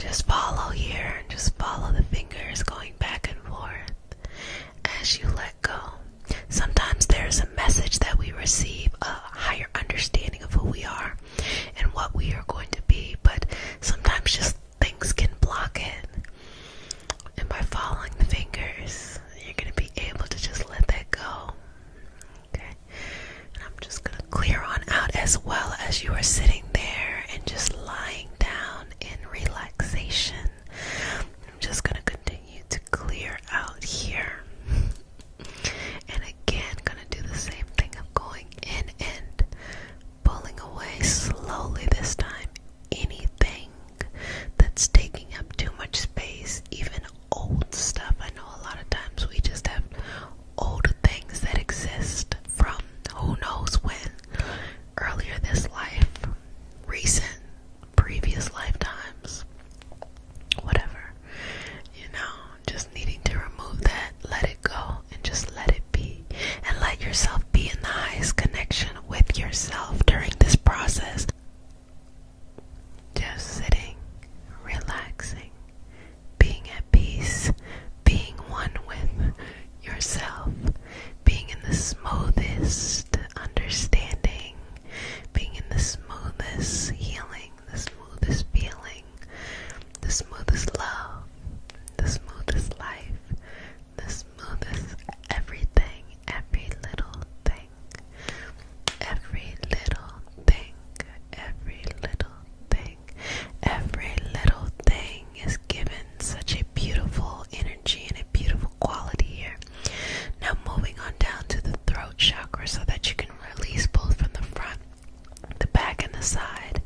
just follow here and just follow the fingers going back and forth as you let go. Sometimes there's a message that we receive, a higher understanding of who we are and what we are going to be, but sometimes just things can block it. And by following the fingers, you're going to be able to just let that go. Okay? And I'm just going to clear on out as well as you are sitting there and just lying down in relaxation. I'm just going to continue to clear out here. And again, going to do the same thing of going in and pulling away slowly this time anything that's taking up too much space, even old stuff. I know a lot of times we just have old things that exist from who knows when, earlier this life, recent, previous lifetimes, whatever, just needing to remove that, let it go, and just let it be, and let yourself be in the highest connection with yourself during this process. Just sitting, relaxing, being at peace, being one with yourself, being in the smoothest understanding, being in the smoothest healing, the smoothest feeling, the smoothest love, the smoothest life, the smoothest everything, every little thing, every little thing, every little thing, every little thing is given such a beautiful energy and a beautiful quality here. Now moving on down to the throat chakra so that you can release both from the front, the back, and the side,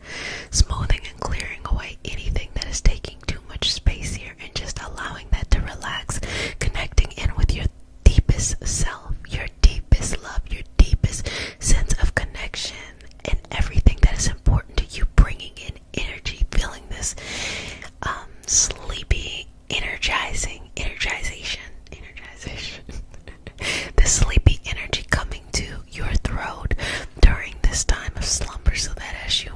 smoothing and clearing away anything that is taking too much space here and just allowing that to relax, connecting in with your deepest self, your deepest love, your deepest sense of connection, and everything that is important to you, bringing in energy, feeling this sleepy, energization, this sleepy energy coming to your throat during this time of slumber, so that as you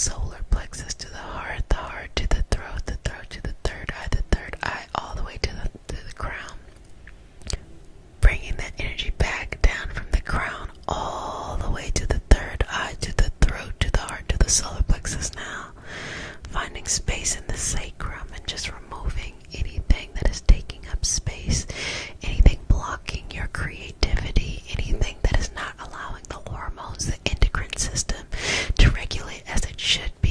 solar plexus to the heart to the throat to the third eye, all the way to the crown. Bringing that energy back down from the crown all the way to the third eye, to the throat, to the heart, to the solar plexus now. Finding space in the sacrum and just removing anything that is taking up space, anything blocking your creativity, anything that is not allowing the hormones, the endocrine system to regulate as it should be.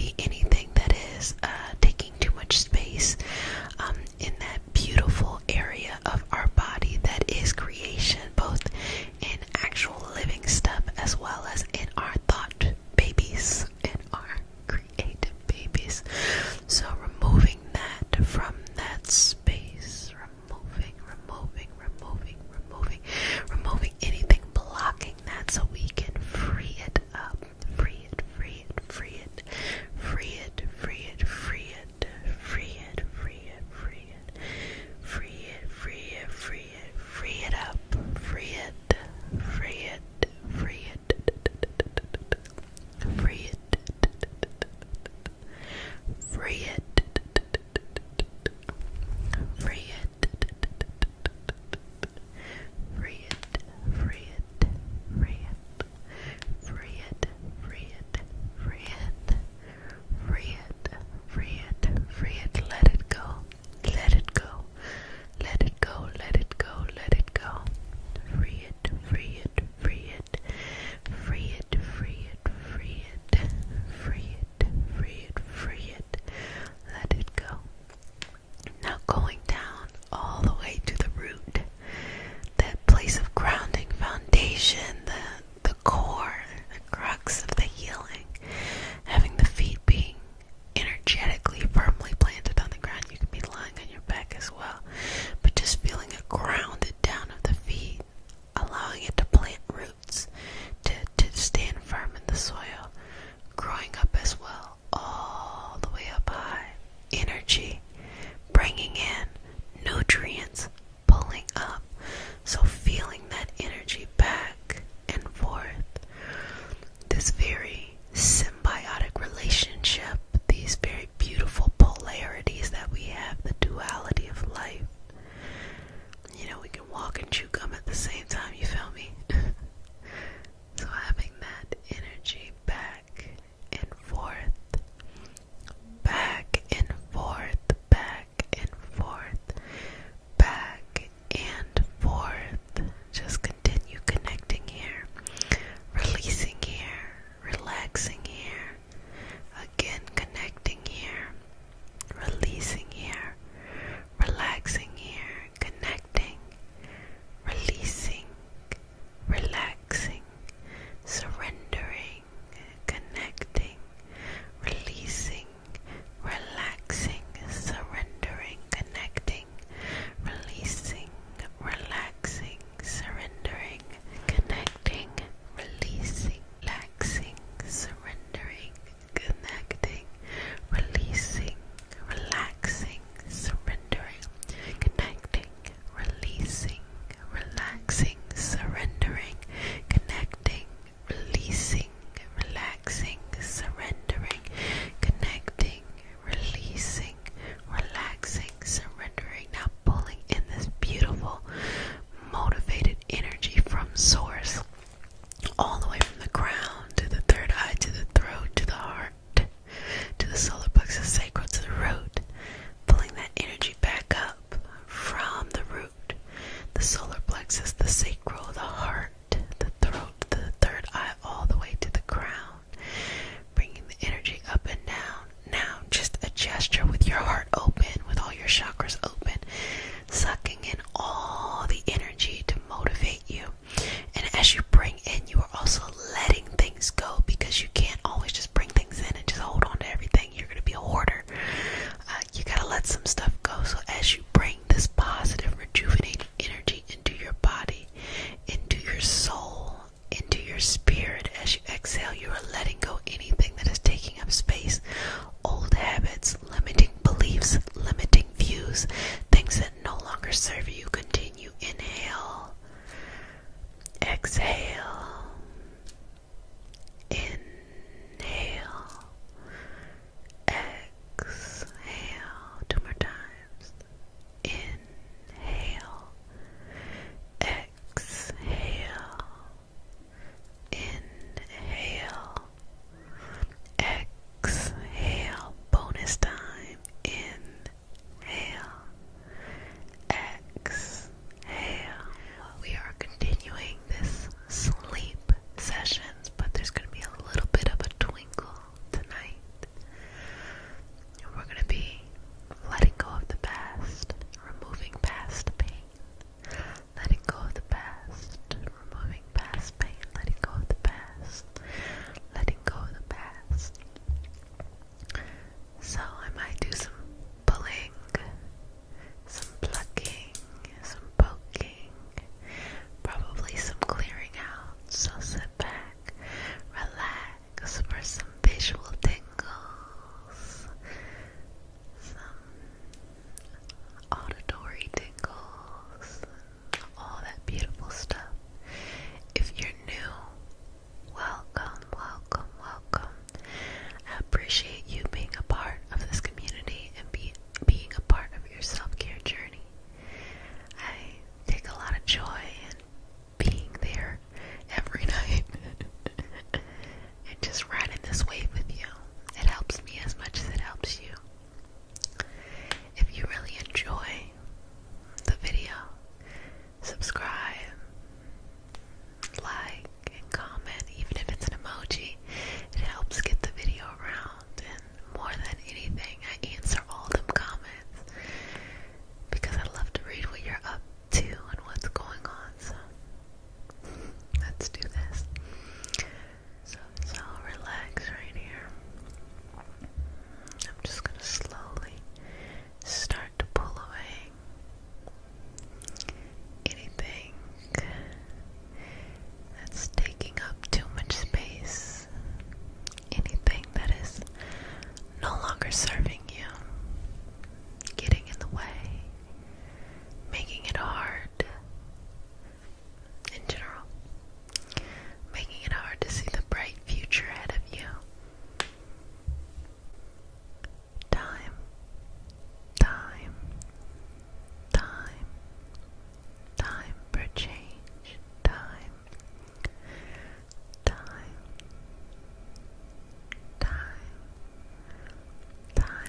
appreciate you being a part of this community and being a part of your self-care journey. I take a lot of joy in being there every night and just riding this wave with you. It helps me as much as it helps you. If you really enjoy the video, subscribe, like, and comment. Even if it's an emoji, it helps get the video around. And more than anything, I answer all them comments because I love to read what you're up to and what's going on. So let's do this. So relax right here. I'm just gonna slowly start to pull away anything that's taking up too much space, anything that is no longer serving you, getting in the way, making it hard in general, making it hard to see the bright future ahead of you. Time, time, time, time for change. Time, time, time, time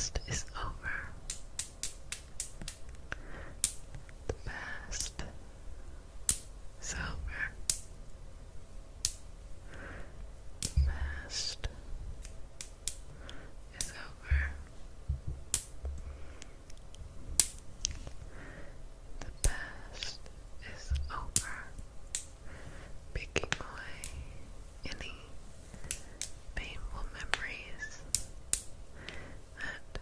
past is over. The past is over. The past is over. The past is over. Picking away any painful memories that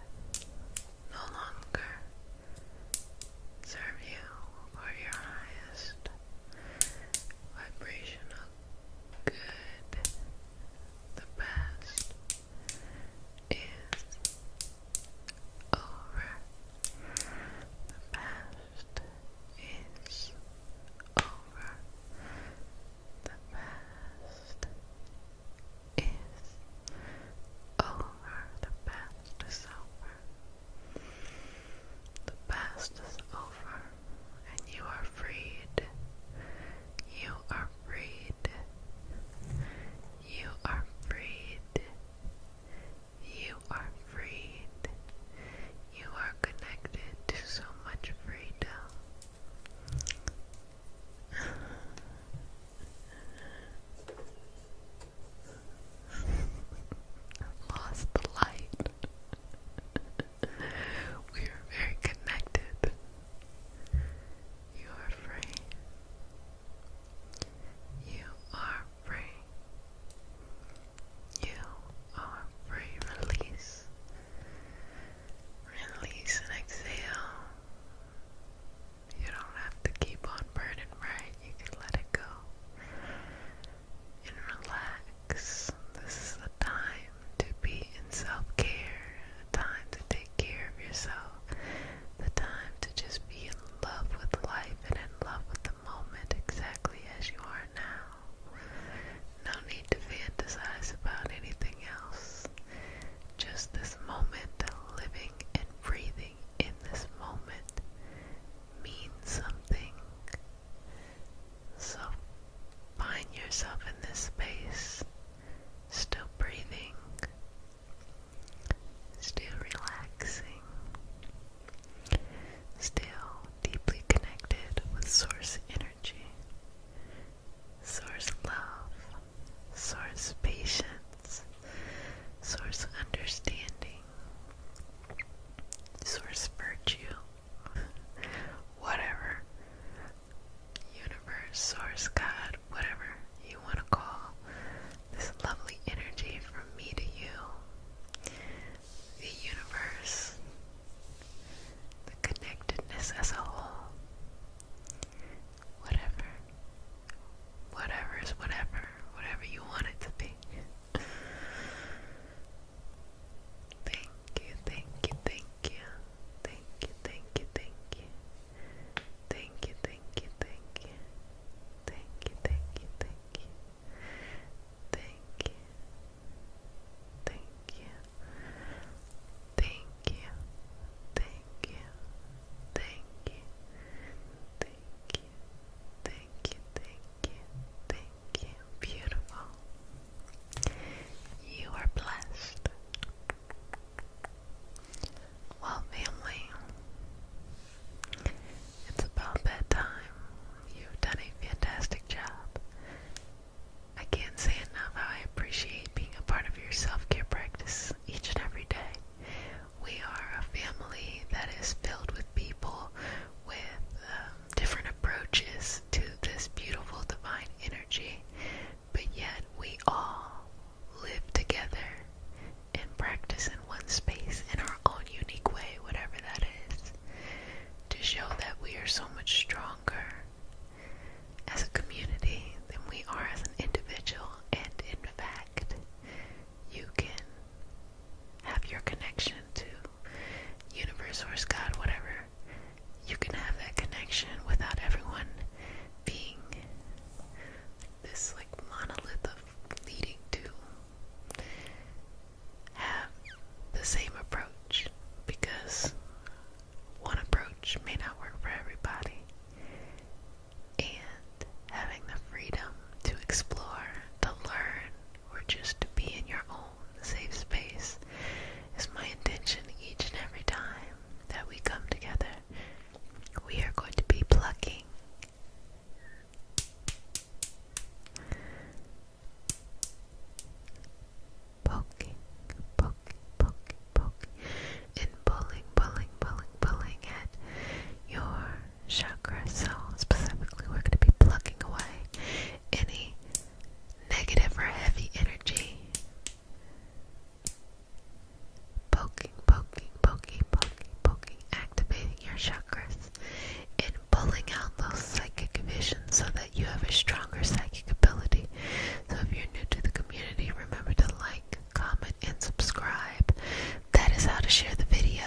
to share the video.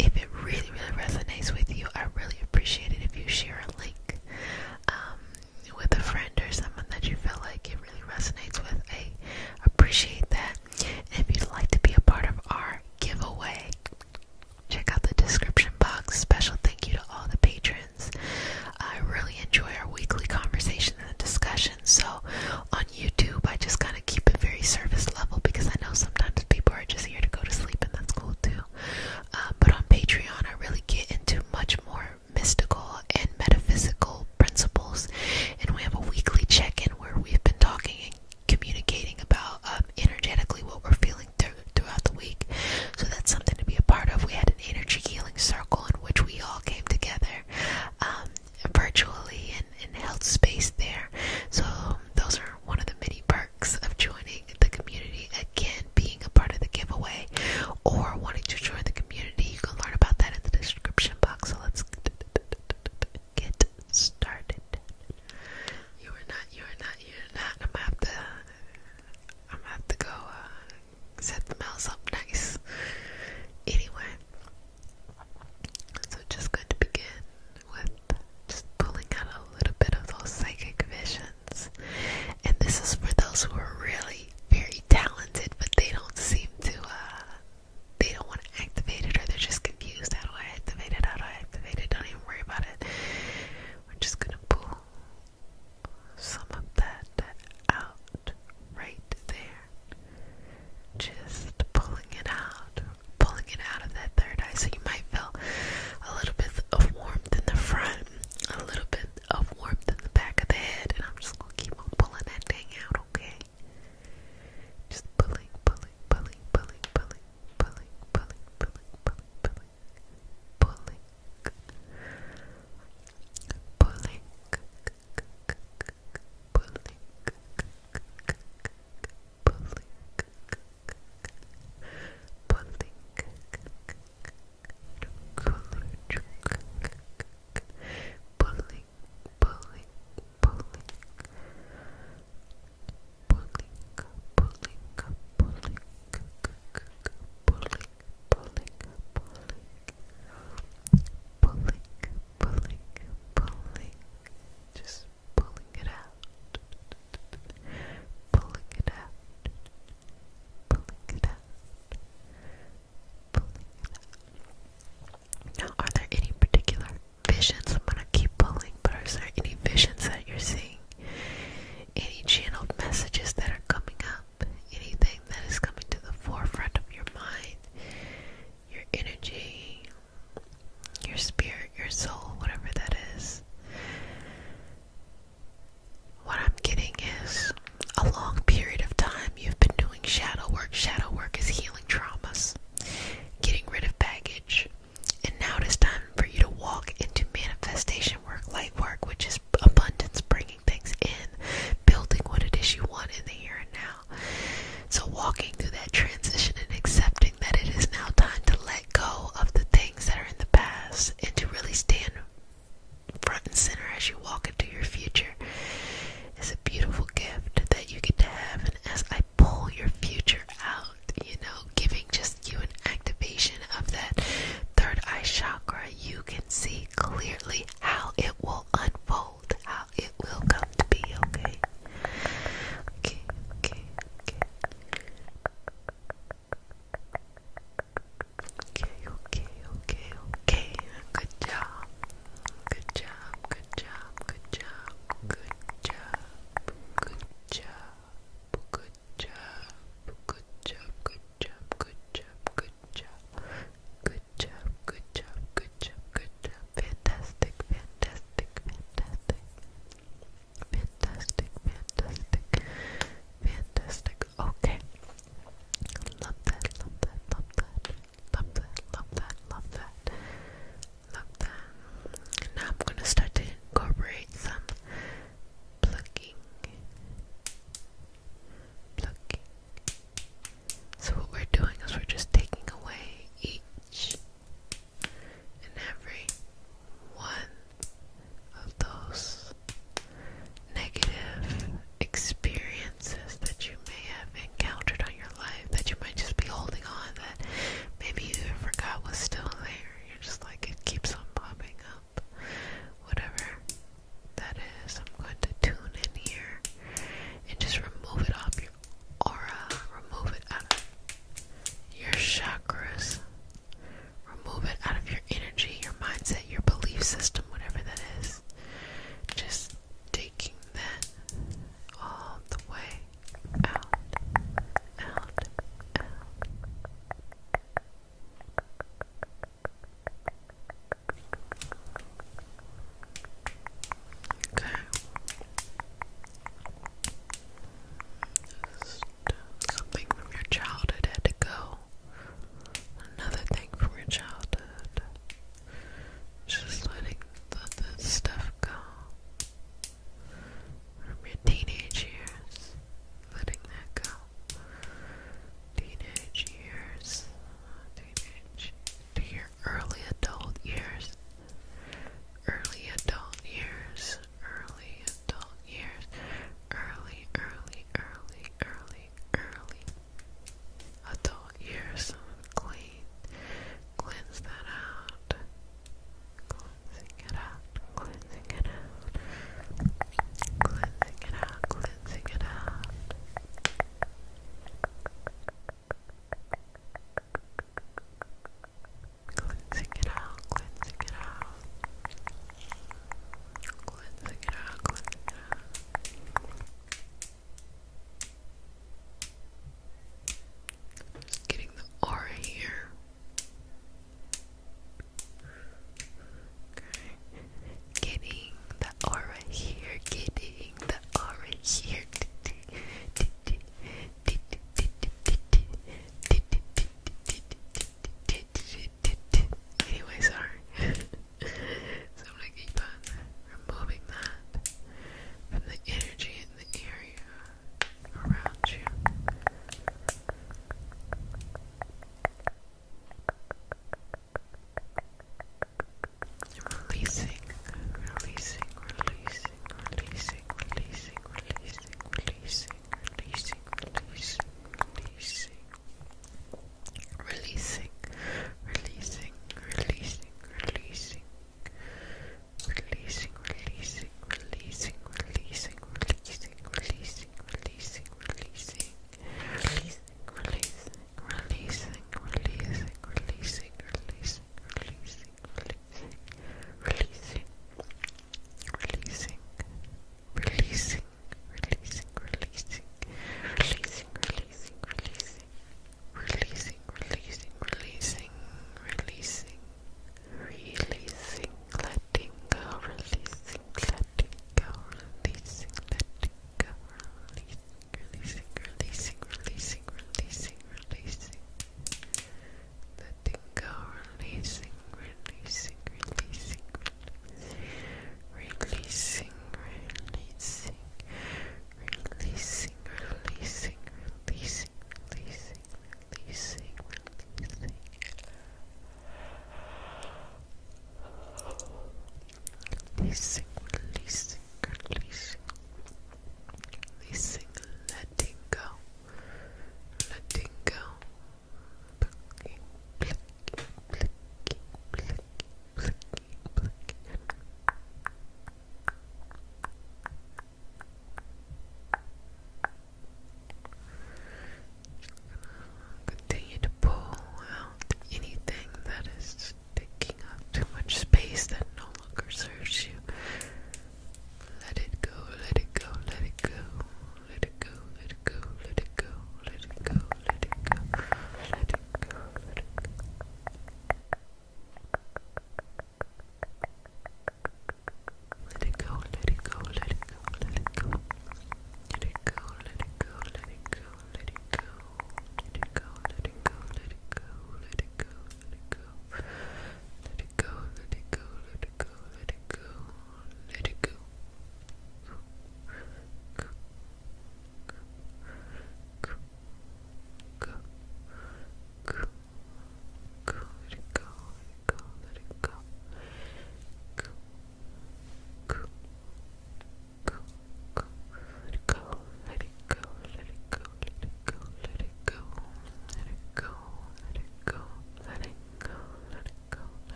If it really, really resonates with you, I really appreciate it if you share a link with a friend or someone that you feel like it really resonates with. I appreciate that. And if you'd like to be a part of our giveaway, check out the description box. Special thank you to all the patrons. I really enjoy our weekly conversations and discussions. So on YouTube, I just kind of keep it very surface level because I know sometimes people are just here to go to sleep, and that's cool too. But on Patreon, I really get into much more mystical,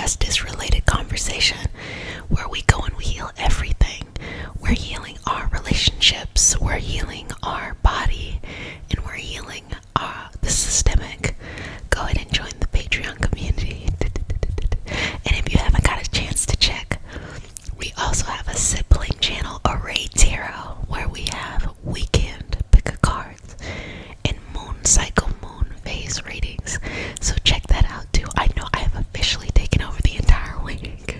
justice related conversation where we go and we heal everything. We're healing our relationships, we're healing our body, and we're healing the systemic. Go ahead and join the Patreon community. And if you haven't got a chance to check, we also have a sibling channel, Array Tarot, where we have weekend pick a cards and moon cycle moon phase readings. So check that out too. I know I have officially taken over the entire week.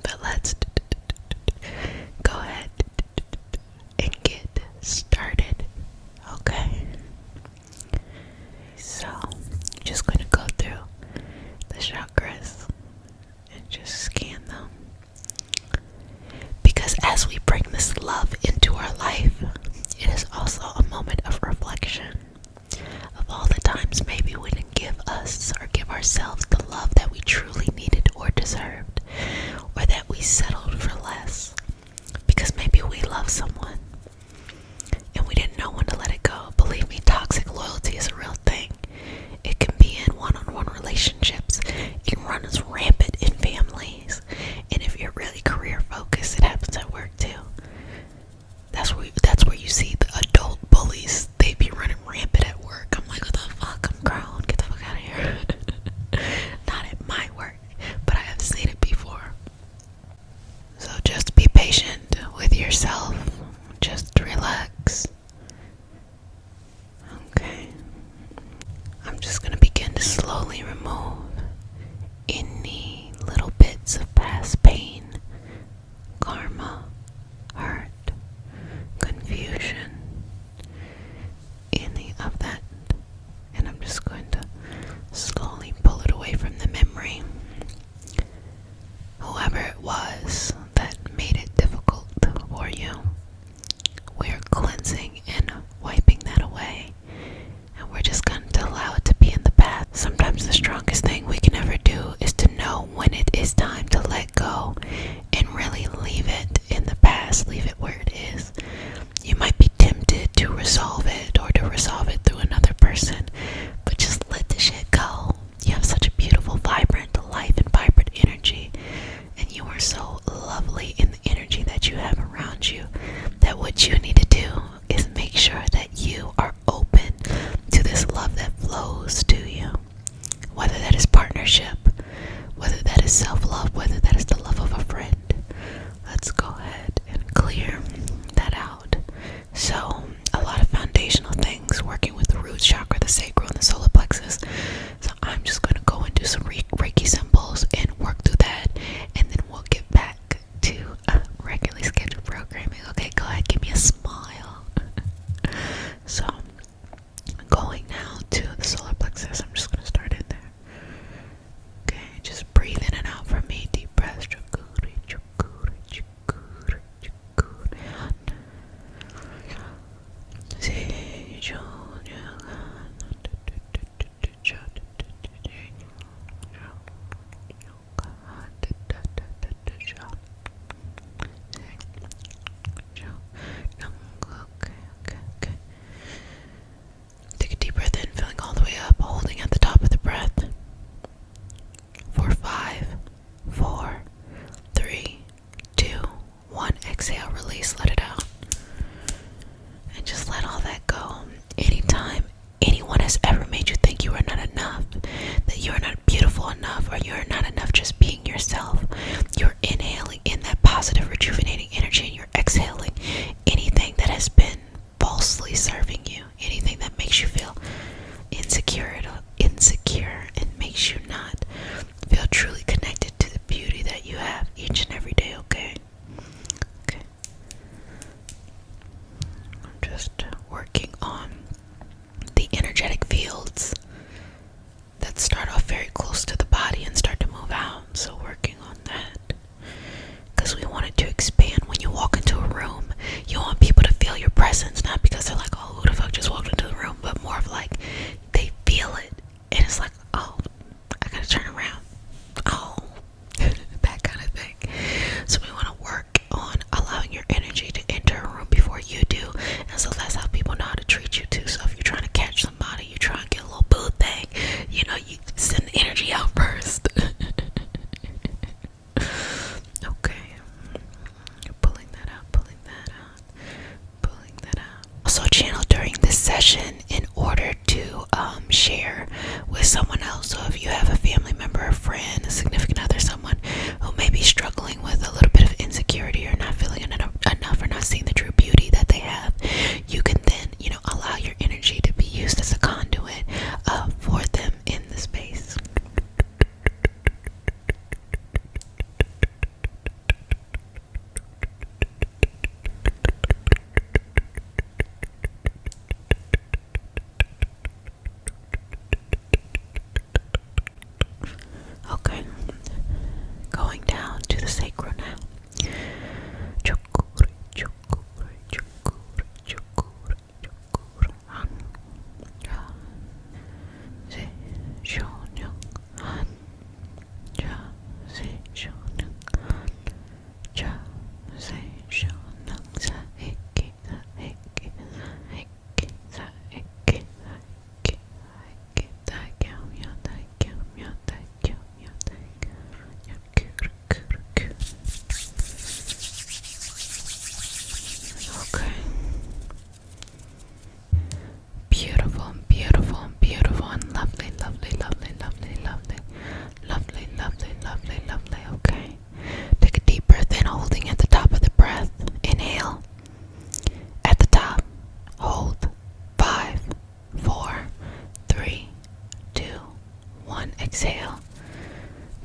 But let's go ahead and get started. Okay. So I'm just going to go through the chakras and just scan them. Because as we bring this love into our life, it is also a moment of reflection of all the times maybe we didn't give us or give ourselves the love that we truly needed or deserved, or that we settled for less because maybe we love someone and we didn't know when to let it go. Believe me, toxic loyalty is a real thing. It can be in one-on-one relationships. It runs rampant in families. And if you're really career focused, it happens at work too. That's where you see the adult bullies. They be running rampant at work. I'm like, what the fuck? I'm grown. Get the fuck out of here. Not at my work, but I have seen it before. So just be patient with yourself. Just relax. Okay. I'm just going to begin to slowly remove any little bits of past pain, karma, hurt, confusion, any of that. And I'm just going to slowly pull it away from the memory. Whoever it was that made it difficult for you, we're cleansing and wiping that away. And we're just going to allow it to be in the past. Sometimes the strongest thing we can ever do is to know when it is time to let go and really leave it in the past, leave it where it is. You might be tempted to resolve it or to resolve it through another person, but just let the shit go. You have such a beautiful, vibrant life and vibrant energy, and you are so lovely in the energy that you have around you, that what you need to do is make sure that you are open to this love that flows to you, whether that is partnership, whether that is self-love, whether that is the love of a friend. Let's go ahead and clear that out. So a lot of foundational things, working with the root chakra, the sacral, and the solar plexus. So I'm just going to go and do some Reiki symbols and work through that, and then we'll get back to regularly scheduled programming. Okay, go ahead, give me a smile. So going now to the solar plexus. I'm just going to start in there. Okay, just breathe in and out for me. Deep breaths. Take a deep breath in, filling all the way up, holding at the top of the breath. For 5, 4, 3, 2, 1. Exhale, release, let it out. And just let all that go. Anytime anyone has ever made you think you are not enough, that you are not beautiful enough, or you are not enough just being yourself, you're inhaling in that positive, rejuvenating energy, and you're exhaling anything that has been falsely serving you, anything that makes you feel insecure and makes you not feel truly connected to the beauty that you have each and every day. Okay. I'm just working on the energetic fields that start off very close to the body and start to move out. So working on 1, exhale.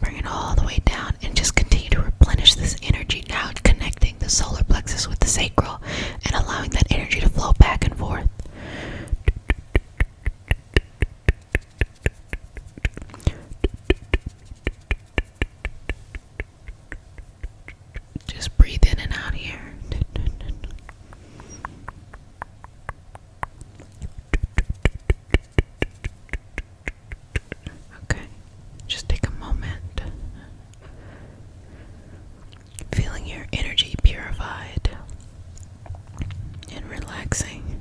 Bring it all the way down and just continue to replenish this energy, now connecting the solar plexus with the sacral and allowing that energy to flow back and forth. Just breathe in and out here. Okay, just take a moment. Feeling your energy purified and relaxing.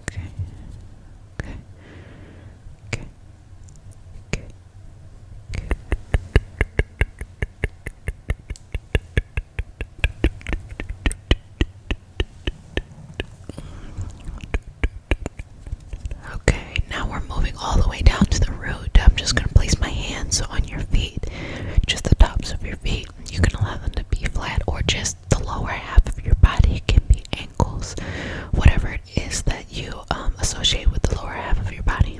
Okay. Okay. Okay. Okay. Okay, now we're moving all the way down to the root. I'm just going to place my hands on your feet, just the tops of your feet. You can allow them to be flat or just the lower half of your body. It can be ankles, whatever it is that you associate with the lower half of your body,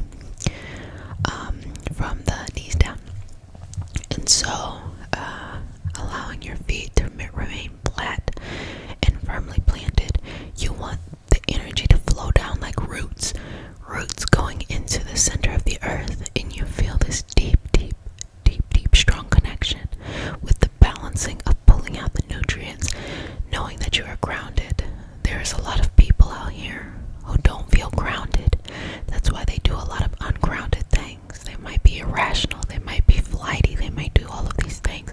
from the knees down. And so, allowing your feet to remain flat and firmly planted, you want the energy to flow down like roots going into the center of the earth, and you feel this deep, strong connection with the balancing of pulling out the nutrients, knowing that you are grounded. There's a lot of people out here who don't feel grounded. That's why they do a lot of ungrounded things. They might be irrational, they might be flighty, they might do all of these things.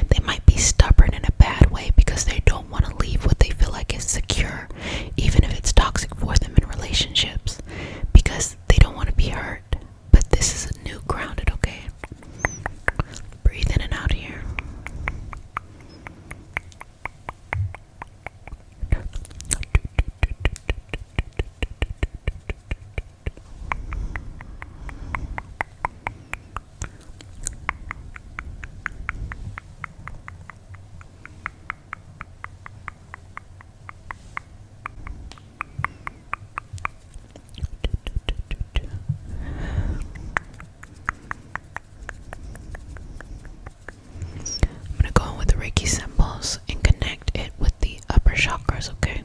They might be stubborn in a bad way because they don't want to leave what they feel like is secure, even if it's toxic for them in relationships, because they don't want to be hurt. But this is a new grounded, okay? Breathe in and out here. I'm going to go in with the Reiki symbols and connect it with the upper chakras, okay?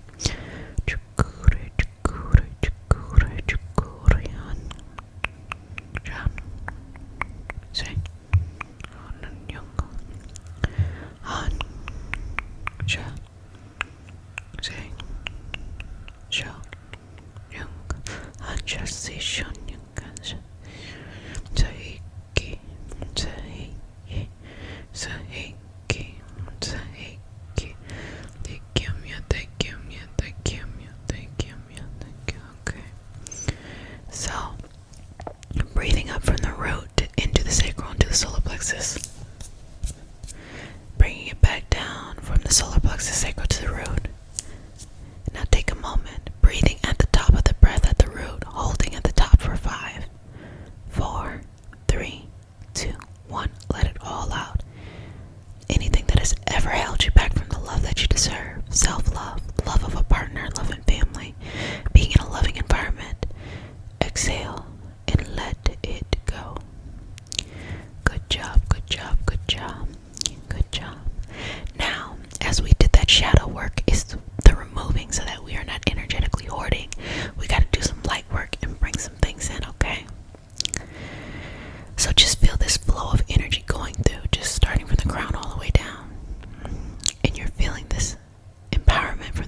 So, breathing up from the root into the sacral, into the solar plexus. Bringing it back down from the solar plexus sacral to the root. Now take a moment, breathing at the top of the breath at the root, holding at the top for 5, 4, 3, 2, 1. Let it all out. Anything that has ever held you back from the love that you deserve, self-love, love of a partner, love and family, being in a loving environment. Exhale and let it go. Good job, good job, good job, good job. Now, as we did that shadow work, is the removing so that we are not energetically hoarding. We got to do some light work and bring some things in, okay? So just feel this flow of energy going through, just starting from the crown all the way down. And you're feeling this empowerment from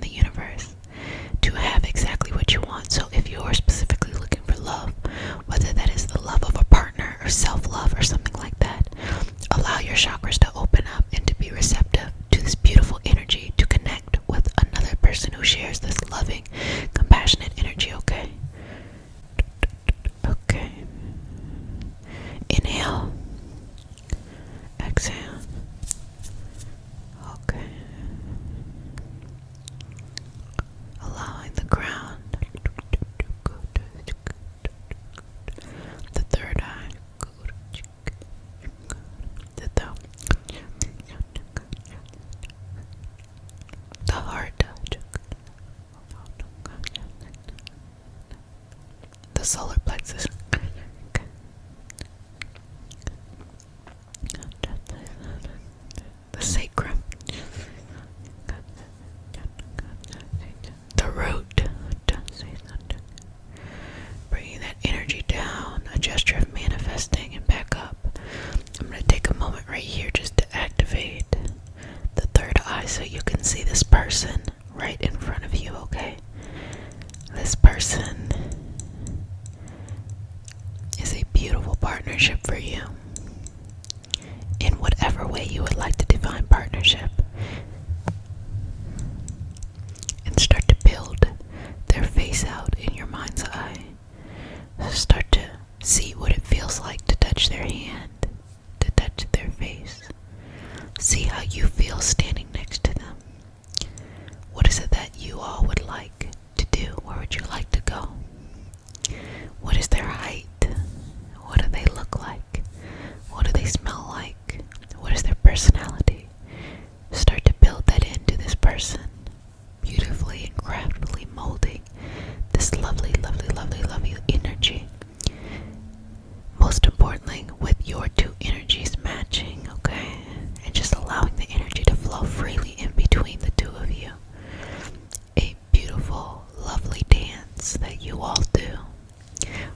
solar plexus, the sacrum, the root. Bringing that energy down, a gesture of manifesting, and back up. I'm going to take a moment right here just to activate the third eye so you can see this person right in front of you, okay? This person is a beautiful partnership for you in whatever way you would like to define partnership. And start to build their face out in your mind's eye. Start to see what it feels like to touch their hand, to touch their face. See how you feel standing next to them. What is it that you all would like to do? Where would you like to go? What is their height? What do they look like? What do they smell like? What is their personality? Start to build that into this person, beautifully and craftfully molding this lovely, lovely, lovely, lovely energy. Most importantly, with your two energies matching, okay? And just allowing the energy to flow freely in between the two of you. A beautiful, lovely dance that you all do.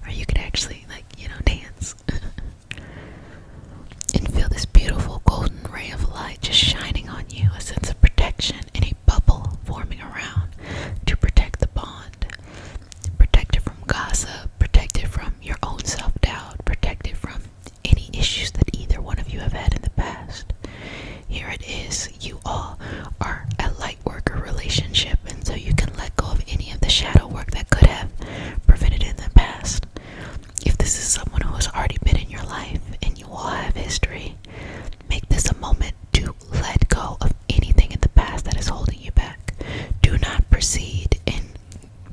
Or you could actually, dance. And feel this beautiful golden ray of light just shining on you. A sense of protection and a bubble forming around to protect the bond. Protect it from gossip. Protect it from your own self-doubt. Protect it from any issues that either one of you have had in the past. Here it is. You all are a light worker relationship, and so you can let go of any of the shadow work that could have prevented in the past. If this is someone who has already been in your life and you all have history, make this a moment to let go of anything in the past that is holding you back. Do not proceed and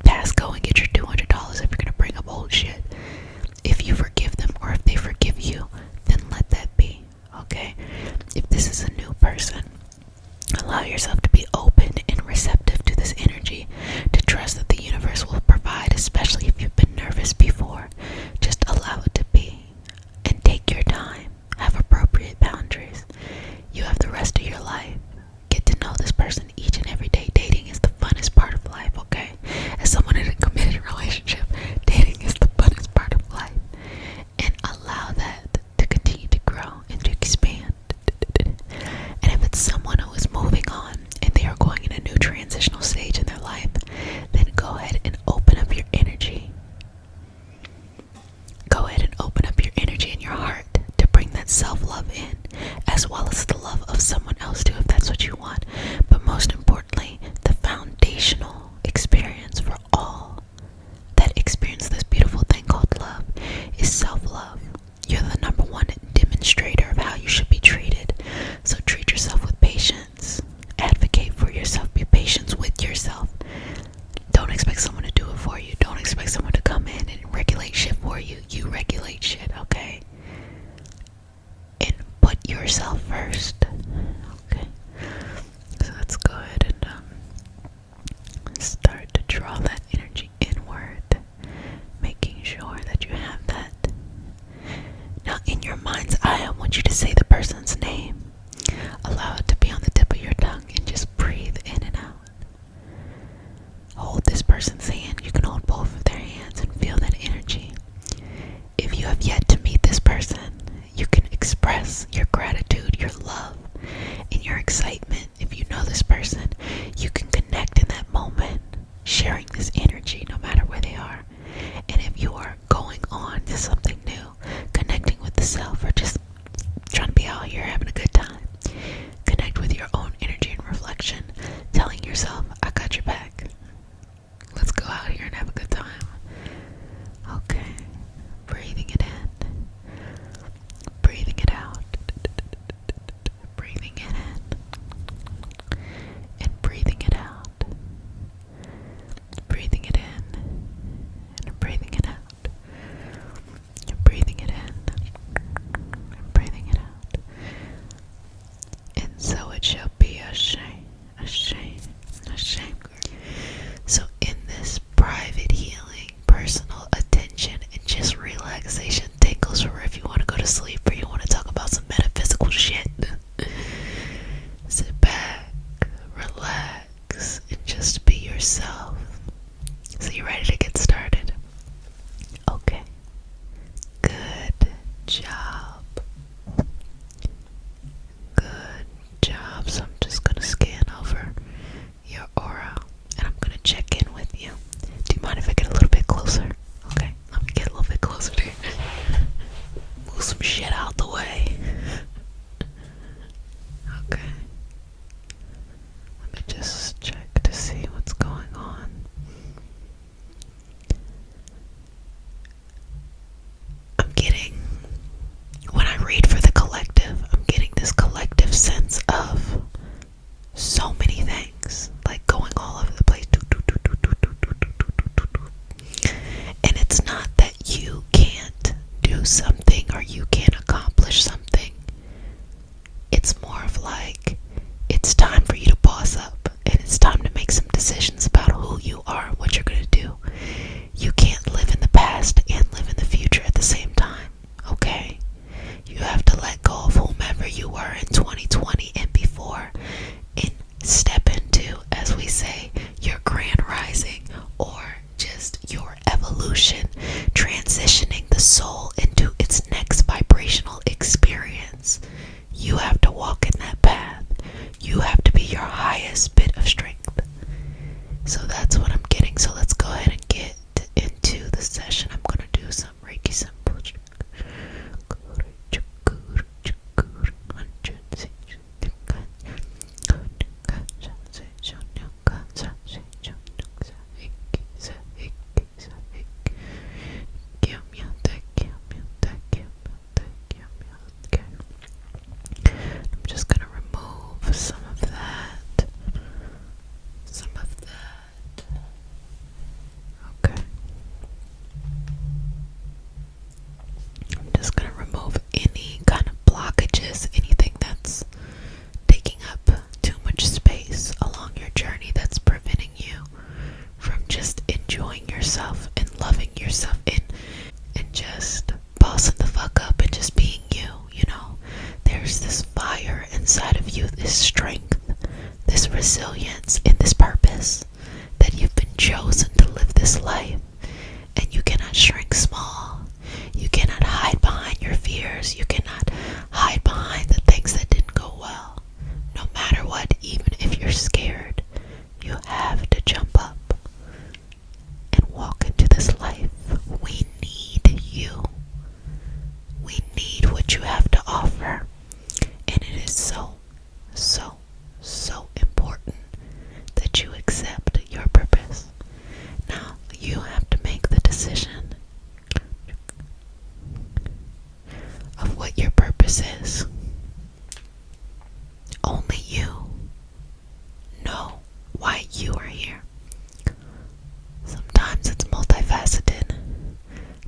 pass go and get your $200 if you're going to bring up old shit. If you forgive them or if they forgive you, then let that be, okay? If this is a new person, allow yourself to be open and receptive to the this purpose, that you've been chosen to live this life, and you cannot shrink small. You cannot hide behind your fears. You cannot hide behind the things that didn't go well. No matter what, even if you're scared, you have to jump up and walk into this life. We need you. We need what you have to offer. And it is so, so, so important that you accept your purpose. Now, you have to make the decision of what your purpose is. Only you know why you are here. Sometimes it's multifaceted.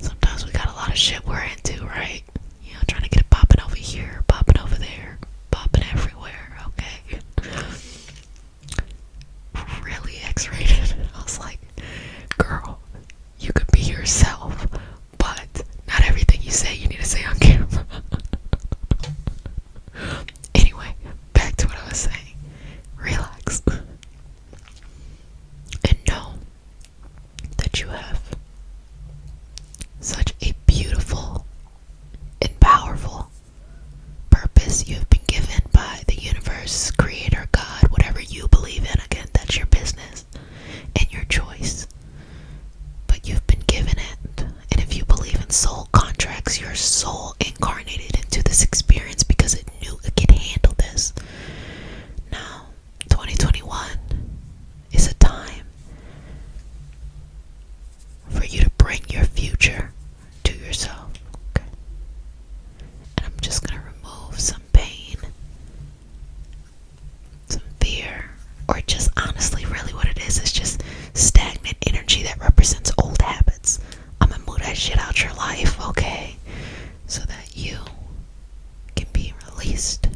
Sometimes we got a lot of shit we're into, right? You know, trying to get it popping over here, popping over there, popping everywhere, okay? Really X-rated. I was like, girl, you could be yourself, but not everything you say you need to say on camera. Anyway, back to what I was saying. Relax. And know that you have such a beautiful and powerful purpose you have been given by the universe, creator, God, whatever you believe in. Again, that's your business and your choice. But you've been given it. And if you believe in soul contracts, your soul incarnated into this experience because it knew it could handle this. Now, 2021 is a time for you to bring your future to yourself. Okay? And I'm just going to remove some pain, some fear, or just honestly, really what it is just stagnant energy that represents old habits. I'm going to move that shit out your life, okay? So that you can be released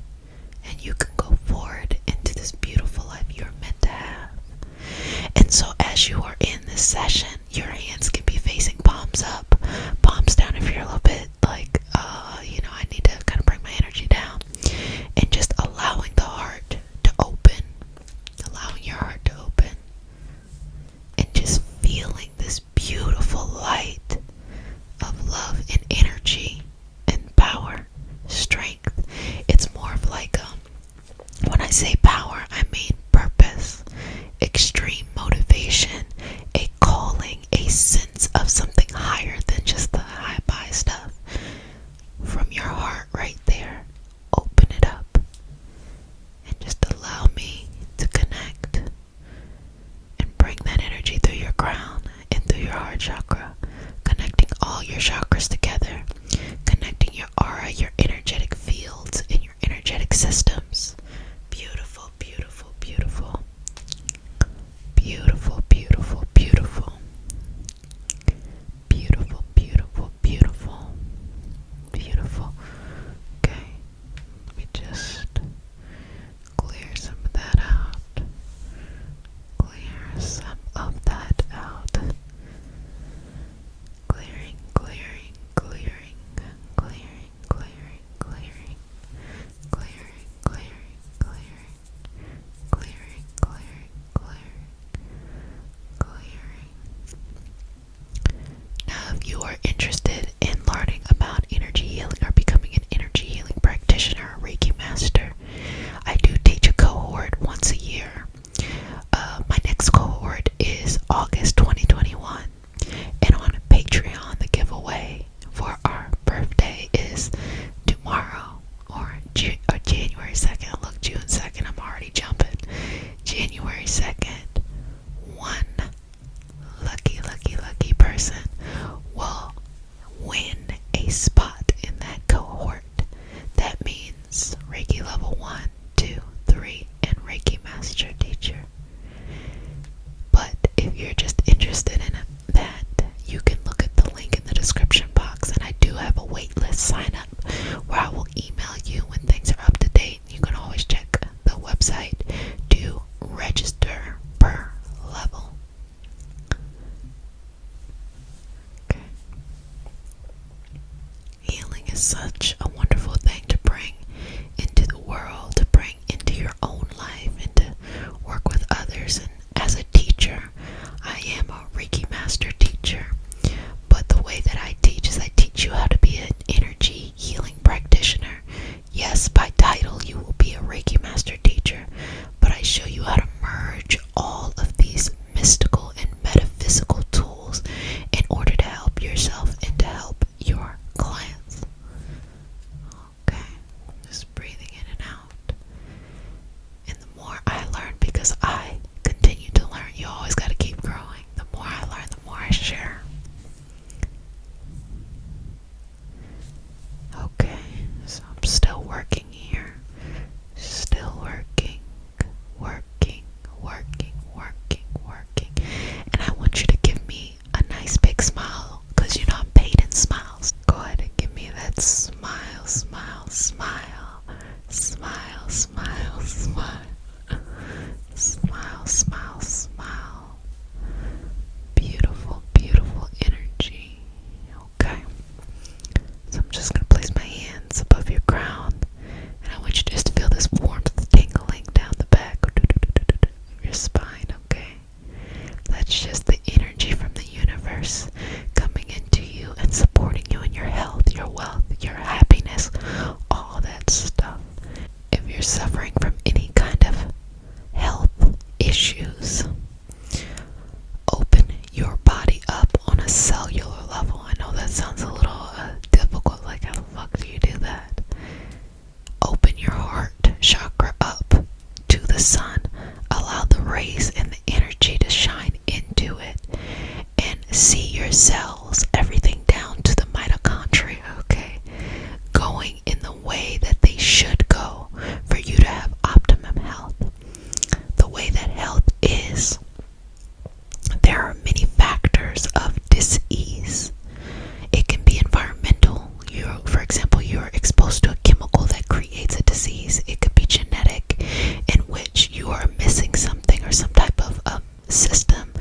and you can go forward into this beautiful life you're meant to have. And so as you are in this session, your hands can be facing palms up, palms down if you're a little bit like, I need to kind of bring my energy down. And just allowing the heart to open, allowing your heart to open. And just feeling this beautiful light of love and energy and power, strength. It's more of like, when I say power, I mean purpose, extreme motivation, a calling, a sense of something higher than just the high-by stuff. From your heart right there, open it up and just allow me to connect and bring that energy through your crown and through your heart chakra, connecting all your chakras together, connecting your aura, your energetic fields, and your energetic systems. Beautiful, beautiful, beautiful. Beautiful, beautiful, beautiful. Beautiful, beautiful, beautiful. Beautiful. Okay, let me just clear some of that out. Clear some of that out. Clearing, clearing, clearing, clearing, clearing, clearing, clearing, clearing, clearing, clearing, clearing, clearing. Now, if you are interested in learning about energy healing or becoming an energy healing practitioner or Reiki master, I do teach a cohort once a year. My next cohort is August 2021, and on Patreon, the giveaway for our birthday is tomorrow or January 2nd. Look, June 2nd, I'm already jumping. January 2nd, one lucky person will win a spot in that cohort. That means Reiki level 1, 2, 3, and Reiki master teacher. But if you're just interested in that, you can look at the link in the description box, and I do have a waitlist sign up where I will email you when things are up to date. You can always check the website to register spine, okay? That's just the energy from the universe coming into you and supporting you in your health, your wealth, your happiness, all that stuff. If you're suffering from any kind of health issues, open your body up on a cellular level. I know that sounds a little difficult, like how the fuck do you do that? Open your heart chakra up to the sun. Allow the rays and the energy to shine into it, and see your cells, everything down to the mitochondria, okay, going in the way that they should go for you to have optimum health. The way that health is, there are many factors of dis-ease. It can be environmental. For example, you're exposed to a chemical that creates a disease. It could be genetic, in which you are missing something or some type of system.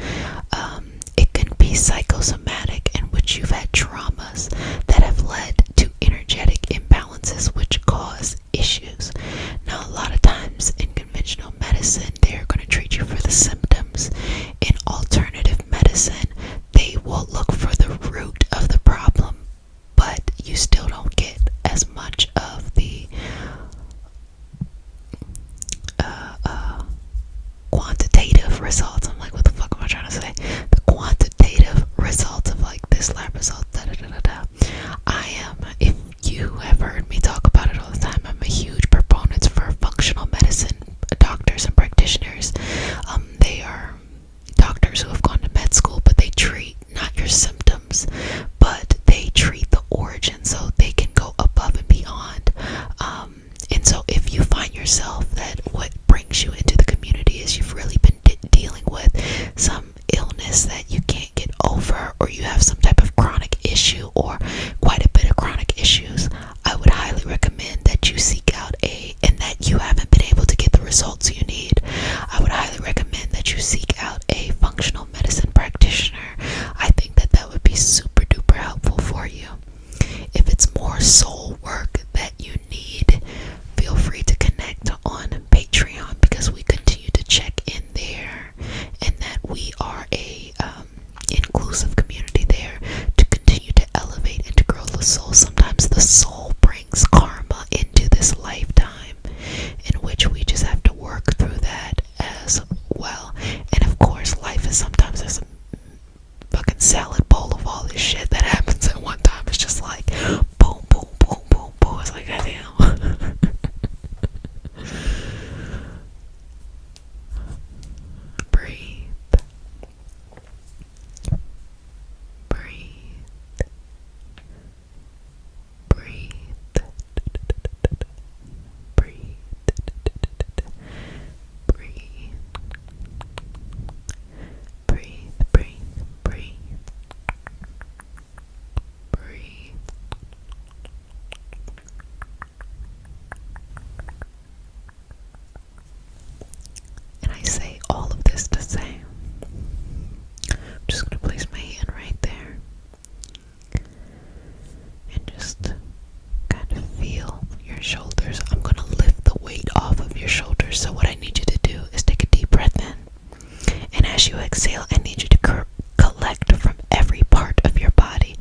It can be psychosomatic, in which you've had traumas that have led to energetic imbalances which cause issues. Now, a lot of times in conventional medicine, they're going to treat you for the symptoms. In alternative medicine, they will look for the root of the problem, but you still don't get as much of the quantitative results. I'm like, what the fuck am I trying to say? The quantitative results of like this lab result, da da da da da. If you have heard me talk about it all the time, I'm a huge proponent for functional medicine doctors and practitioners. They are doctors who have gone to med school, but they treat not your symptoms, but they treat the origin, so they can go above and beyond. And so if you find yourself that what brings you into the community is you've really been dealing with some illness that you can't get over, or you have some type of chronic issue or quite a bit of chronic issues, I would highly recommend that you seek out and that you haven't been able to get the results you need, I would highly recommend that you seek out a functional medicine practitioner. I think that that would be super duper helpful for you. If it's more soul work that you need, feel free to connect on Patreon, because we continue to check in there, and that we are a inclusive community there to continue to elevate and to grow the soul. Sometimes the soul brings karma into this lifetime, in which we just have to work through that as well. And of course, life is sometimes there's a fucking salad bowl of all this shit that happens at one time. It's just like boom, boom, boom, boom, boom. It's like, goddamn. Breathe. Breathe. Breathe. Breathe. Breathe. Breathe, breathe, breathe. Breathe. And I say all of this to say, I'm just going to place my hand right there and just kind of feel your shoulders. I'm going to lift the weight off of your shoulders. So what I need you to do is take a deep breath in. And as you exhale, I need you to collect from every part of your body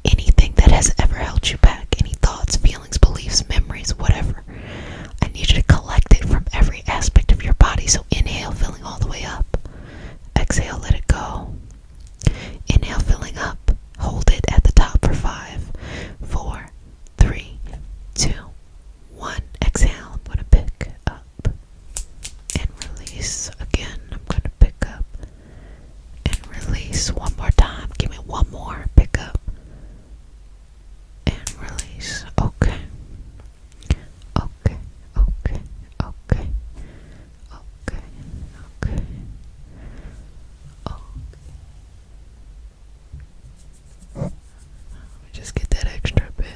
anything that has ever held you back, any thoughts, feelings, beliefs, memories, whatever. I need you to collect it from every aspect of your body. So inhale, filling all the way up. Exhale, let it go. Inhale, filling up. Hold it at the top for 5, 4, 3, 2, 1. Exhale. I'm going to pick up and release. Again, I'm going to pick up and release. One more time. Give me one more. Pick up and release. Okay. Okay. Okay. Okay. Okay. Okay. Let me just get that extra bit.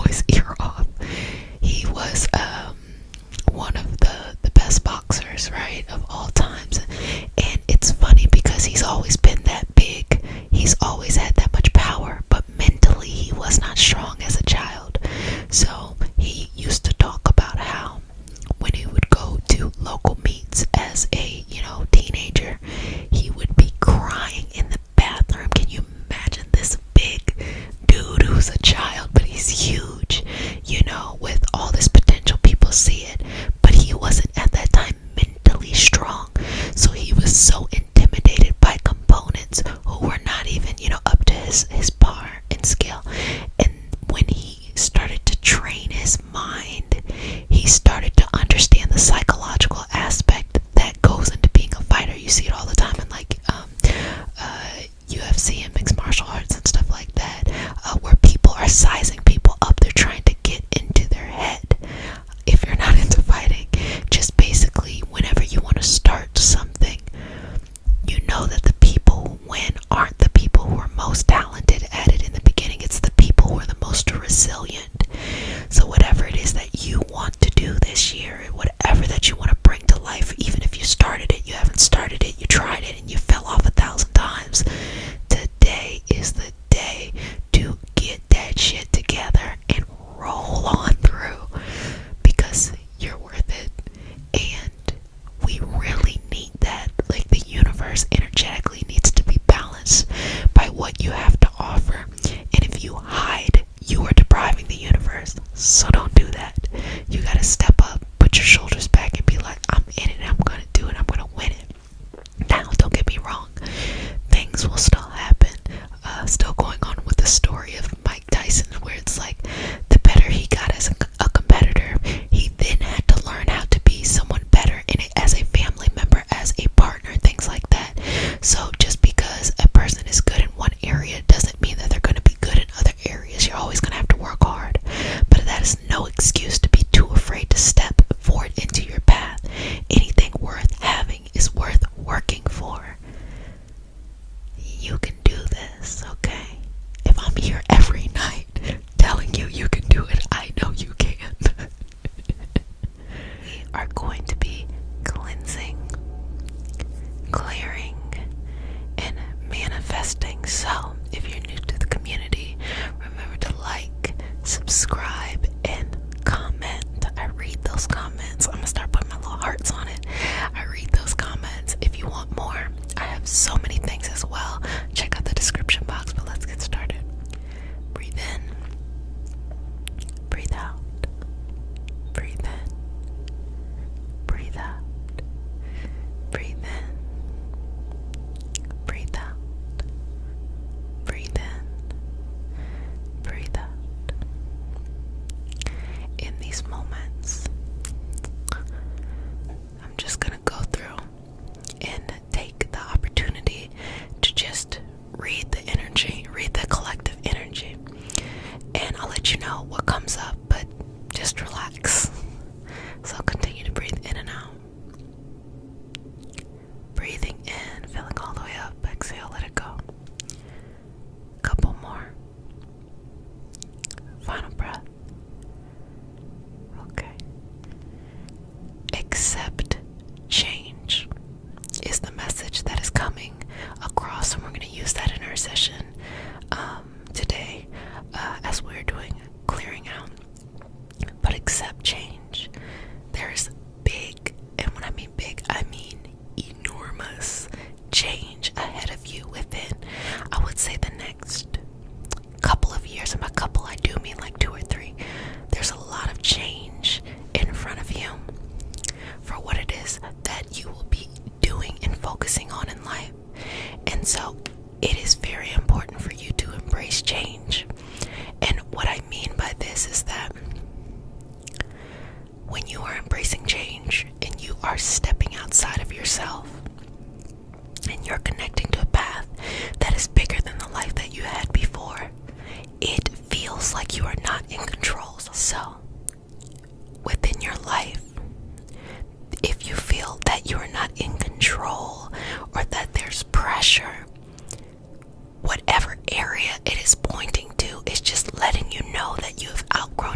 his ear off. He was one of the best boxers, right, of all times. And it's funny because he's always been that big. He's always had that much power, but mentally he was not strong as a child. So he used to talk about how when he would go to local meets as a, teenager, he would be crying in the bathroom. Can you imagine this big dude who's a child, but he's huge, with all this potential? People see it, but he wasn't at that time mentally strong. So he was so intimidated by components who were not even, up to his par and skill. And when he started to train his mind, he started to understand the psychological aspect that goes into being a fighter. You see it all the time in UFC and mixed martial arts and stuff like that, where people are sizing people up. They're trying to get into their head. If you're not into fighting, just basically whenever you want to start something, you know that the people who win aren't the people who are most talented at it in the beginning. It's the people who are the most resilient. So whatever it is that you want to do this year, whatever that you want to bring to life, even if you started it, you haven't started it, you tried it and you fell off 1,000 times, today is the day to get that shit together and roll on through, because you're worth it. And we really need that. Like, the universe energetically needs to be balanced by what you have to offer. And if you hide, you are depriving the universe. So don't do that. You gotta step up, put your shoulders back and be like, I'm in it, I'm gonna do it, I'm gonna win it. Now, don't get me wrong, things will still happen. Still going on with the story of Mike Tyson, where it's like, the better he got as a competitor, he then had to learn how to be someone better in it, as a family member, as a partner, things like that. So just because a person is good in one area doesn't mean that they're going to be good in other areas. You're always going to have to work hard, but that is no excuse to be too afraid to step forward into your path. Anything worth having is worth working for. You can do this, okay? If I'm here every night telling you you can do it, I know you can. We are going to be cleansing, clearing, and manifesting. So if you're new to the community, remember to like, subscribe, and comment. I read those comments. I'm gonna start putting my little hearts on it. I read those comments. If you want more, I have so many things as well. Check out the description box, but let's get started. Breathe in, breathe out, breathe in, breathe out, breathe in, breathe out, breathe in, breathe out. In these moments, I'm just gonna go through and take the opportunity to just read the energy, read the collective energy, and I'll let you know what comes up, but just relax. So continue to breathe in and out. Breathing in, filling all the way up, exhale, let it go. Couple more. Final breath. Okay. Accept change is the message that is coming across, and we're going to use that in our session today as we're doing clearing out. But accept change. There's big, and when I mean big, I mean enormous change ahead of you within, I would say, the next couple of years. And by couple, I do mean like 2 or 3. There's a lot of change in front of you for what it is that you will be doing and focusing on in life. And so it is very important for you to embrace change. And what I mean by this is that when you are embracing change and you are stepping outside of yourself and you're connecting to a path that is bigger than the life that you had before, it feels like you are not in control. So within your life, if you feel that you are not in control or that there's pressure, whatever area it is pointing to is just letting you know that you have outgrown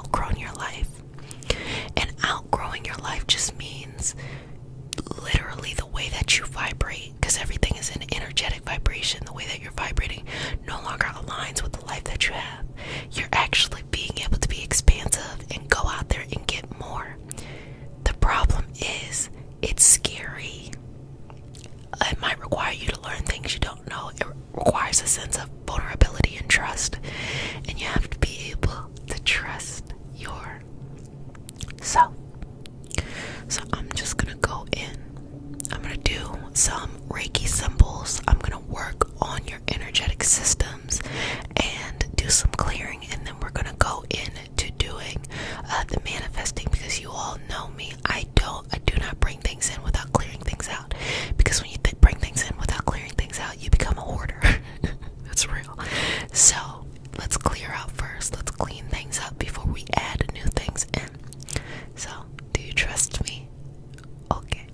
outgrown your life. And outgrowing your life just means literally the way that you vibrate, because everything is an energetic vibration. The way that you're vibrating no longer aligns with the life that you have. You're actually being able to be expansive and go out there and get more. The problem is, it's scary. It might require you to learn things you don't know. It requires a sense of vulnerability and trust. And you have to be able to trust yourself. So I'm just going to go in. I'm going to do some Reiki symbols. I'm going to work on your energetic systems and do some clearing. And then we're going to go into doing the manifesting, because you all know me. I do not bring things in without clearing things out. Because when you bring things in without clearing things out, you become a hoarder. That's real. So let's clear out first. Let's clean things up before we add new things in. So, do you trust me? Okay.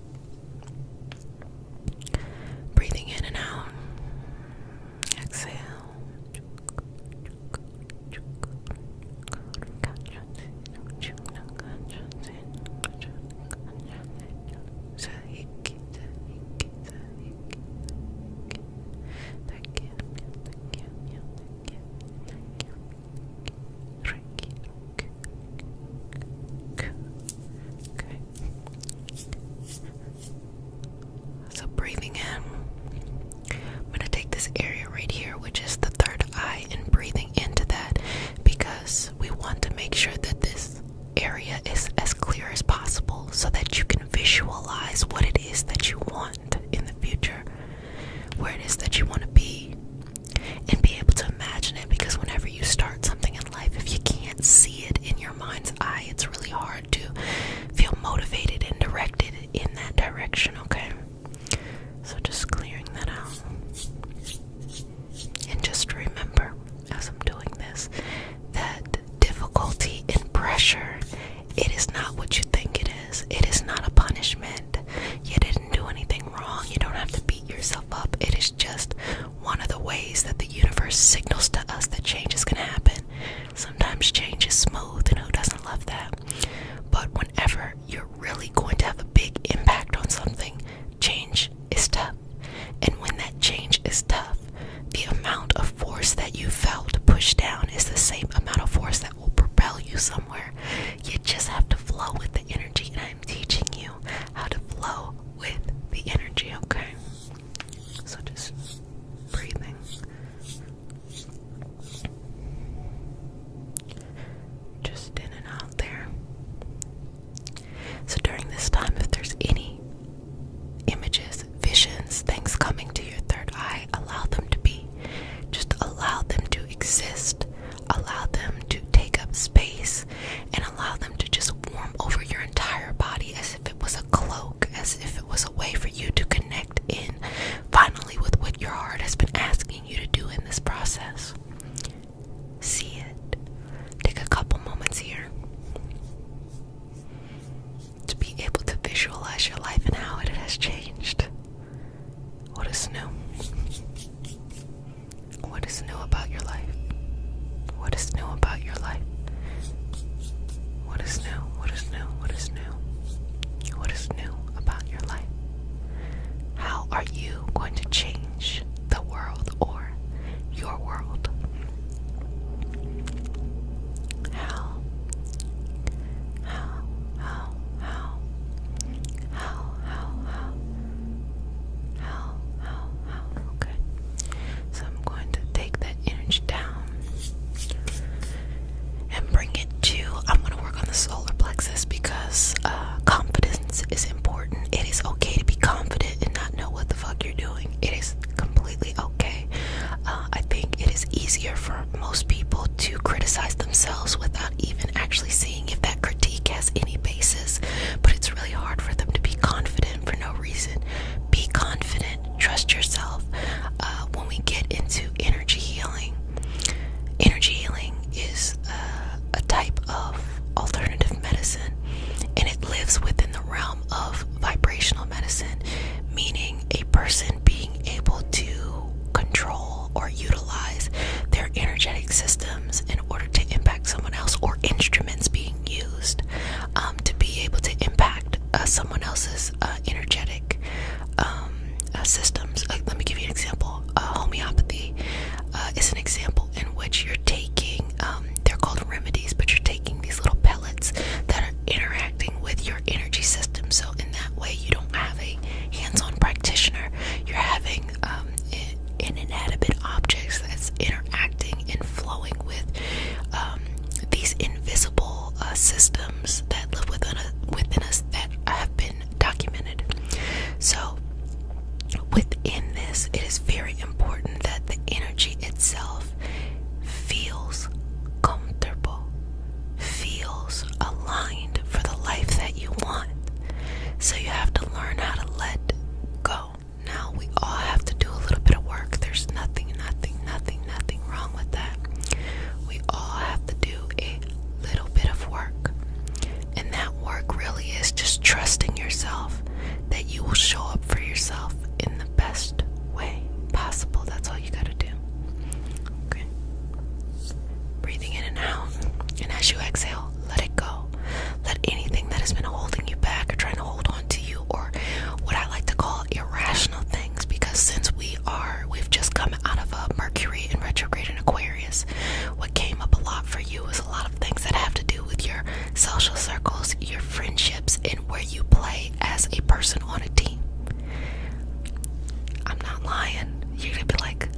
Breathing in and out. Exhale. So breathing in, I'm going to take this area right here, which is the third eye, and breathing into that, because we want to make sure that this area is as clear as possible so that you can visualize what it is that you want in the future, where it is that you want to be, and be able to imagine it. Because whenever you start something in life, if you can't see it in your mind's eye, it's really hard to feel motivated and directed in that direction, okay? So just clearing that out. And just remember, as I'm doing this, that difficulty and pressure, it is not what you think it is. It is not a punishment. You didn't do anything wrong. You don't have to beat yourself up. It is just one of the ways that the universe signals to us that change is going to happen. Sometimes change is smooth, and who doesn't love that? But whenever you're really going to have a big impact on something, change is tough. And when that change is tough, the amount of force that you felt pushed down is the same amount of force that will propel you somewhere. You just have to flow with the energy, and I'm teaching you how to flow with the energy, okay? So just breathing. Just in and out there. So during this time, if there's any images, visions, things coming to your third eye, allow them to be. Just allow them to exist. Allow them to take up space, and allow them to just warm over your entire body as if it was a cloak, as if it was a way for you to connect in finally with what your heart has been asking you to do in this process. See it. Take a couple moments here to be able to visualize your life and how it has changed. What is new? What is new about your life? What is new about your life? What is new? What is new? What is new? What is new about your life? How are you going to change the world or your world? How? Okay. So I'm going to take that energy down and bring it to, I'm going to work on the solar plexus, because confidence is important. It is okay to be confident and not know what the fuck you're doing. It is completely okay. I think it is easier for most people to criticize themselves without even actually seeing if that critique has any basis. But it's really hard for them to be confident for no reason. Be confident. Trust yourself. When we get into energy healing is a type of alternative medicine, and it lives within the realm of vibrational medicine, meaning a person being able to control or utilize their energetic systems in order to impact instruments being used to be able to impact someone else's energetic systems. Let me give you an example. Homeopathy is an example in which you're taking, they're called remedies, but you're taking these little pellets that are interacting with your energy system. So in that way, you don't have a hands-on practitioner. You're having an inanimate objects that's interacting and flowing with these invisible systems that live within us that have been documented. So within this, it is very important that the energy itself feels comfortable, feels aligned for the life that you want. So you have to learn how to let go. Now, we all have to do a little bit of work. There's nothing wrong with that. We all have to do a little bit of work. And that work really is just trusting yourself that you will show up for yourself in the best way possible. That's all you gotta do. Okay. Breathing in and out. And as you exhale, let it go. Let anything that has been holding you back or trying to hold on to you, or what I like to call irrational things, because since we've just come out of a Mercury in retrograde in Aquarius, what came up a lot for you is a lot of things that have to do with your social circles, your friendships, and where you play as a person on a team. I'm not lying. You're gonna be like,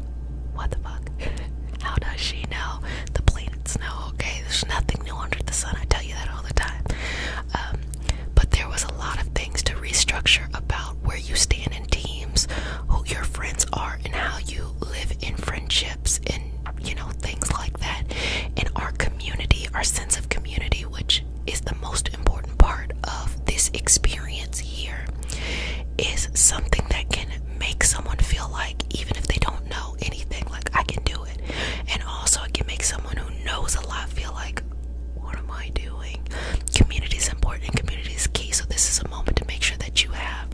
what the fuck? How does she know? The planets know, okay? There's nothing new under the sun. I tell you that all the time. But there was a lot of things to restructure about where you stand in teams, who your friends are, and how you live in friendships, and things like that. And our community, our sense of community, which is the most important part of this experience here, is something that can make someone feel like, even if they don't know anything, like, I can do it. And also it can make someone who knows a lot feel like, what am I doing? Community is important. Community is key. So this is a moment to make sure that you have,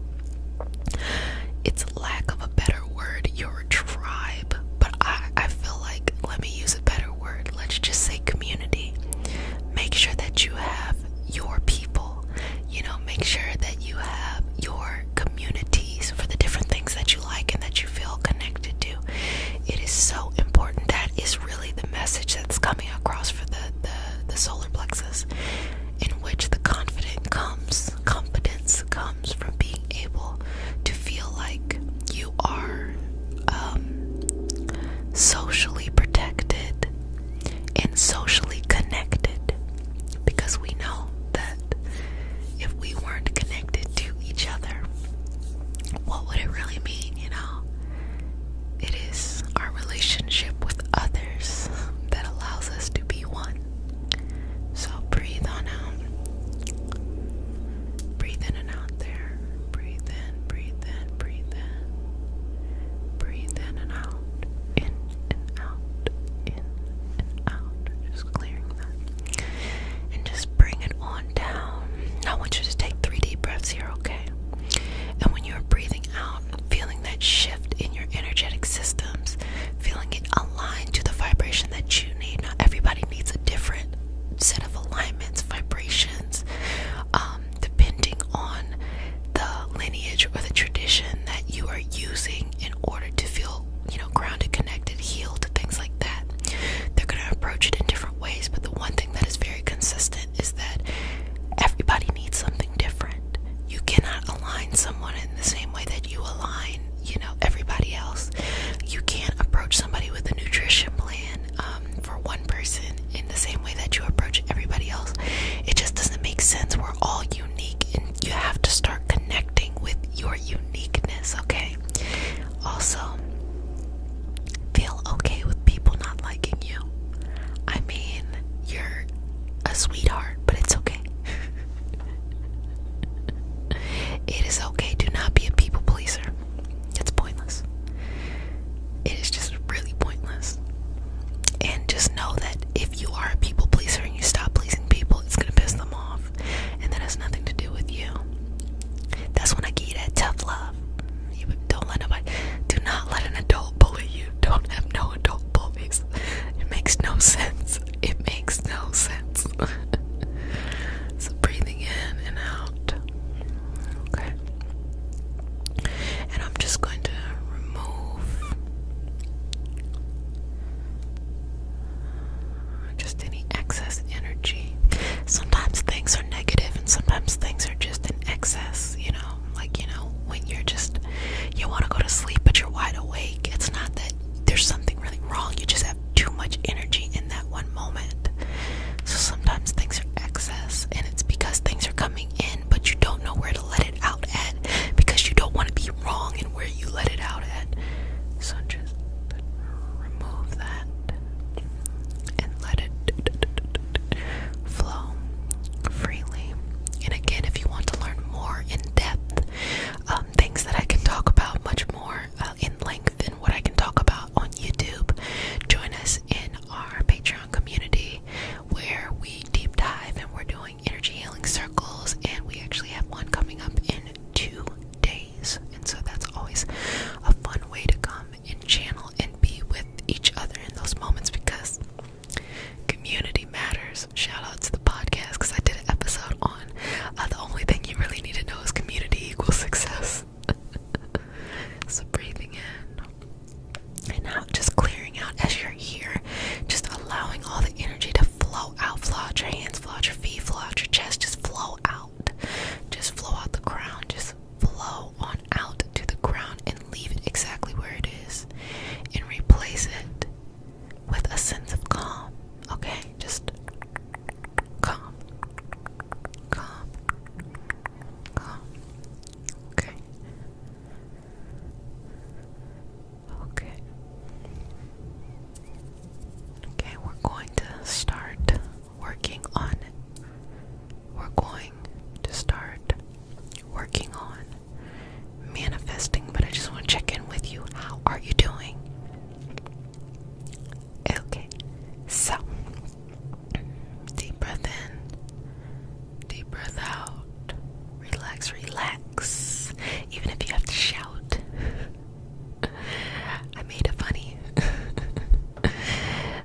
it's lack of a better word, your tribe. But I feel like, let me use a better word. Let's just say community. Make sure that you have sometimes things are negative and sometimes things are just in excess, when you want to go to sleep but you're wide awake. It's not that there's something really wrong, you just have too much energy in that one moment. So sometimes things are excess, and it's because things are coming in but you don't know where to let it out at, because you don't want to be wrong in where you let it out at. So just remove that and let it flow freely. And again, if you want to learn more in depth, things that I can talk about much more in length than what I can talk about on YouTube, join us in our Patreon community where we deep dive and we're doing energy healing circles, and we actually have one coming up in 2 days. And so that's always a fun way to come and channel and be with each other in those moments, because community matters. Shout out to the podcast, because I did an episode on the only thing you really need to know is community equals success. So breathing in and out, just clearing out as you're here, just allowing all the energy to flow out your hands, flow out your feet, flow out your chest, just flow out the crown, just flow on out to the ground and leave it exactly where it is, and replace it with a sense of calm. Okay, just calm. Okay. Okay, we're going to start working on manifesting, but I just want to check in with you. How are you doing? Okay, so deep breath in, deep breath out, relax, even if you have to shout. I made it funny.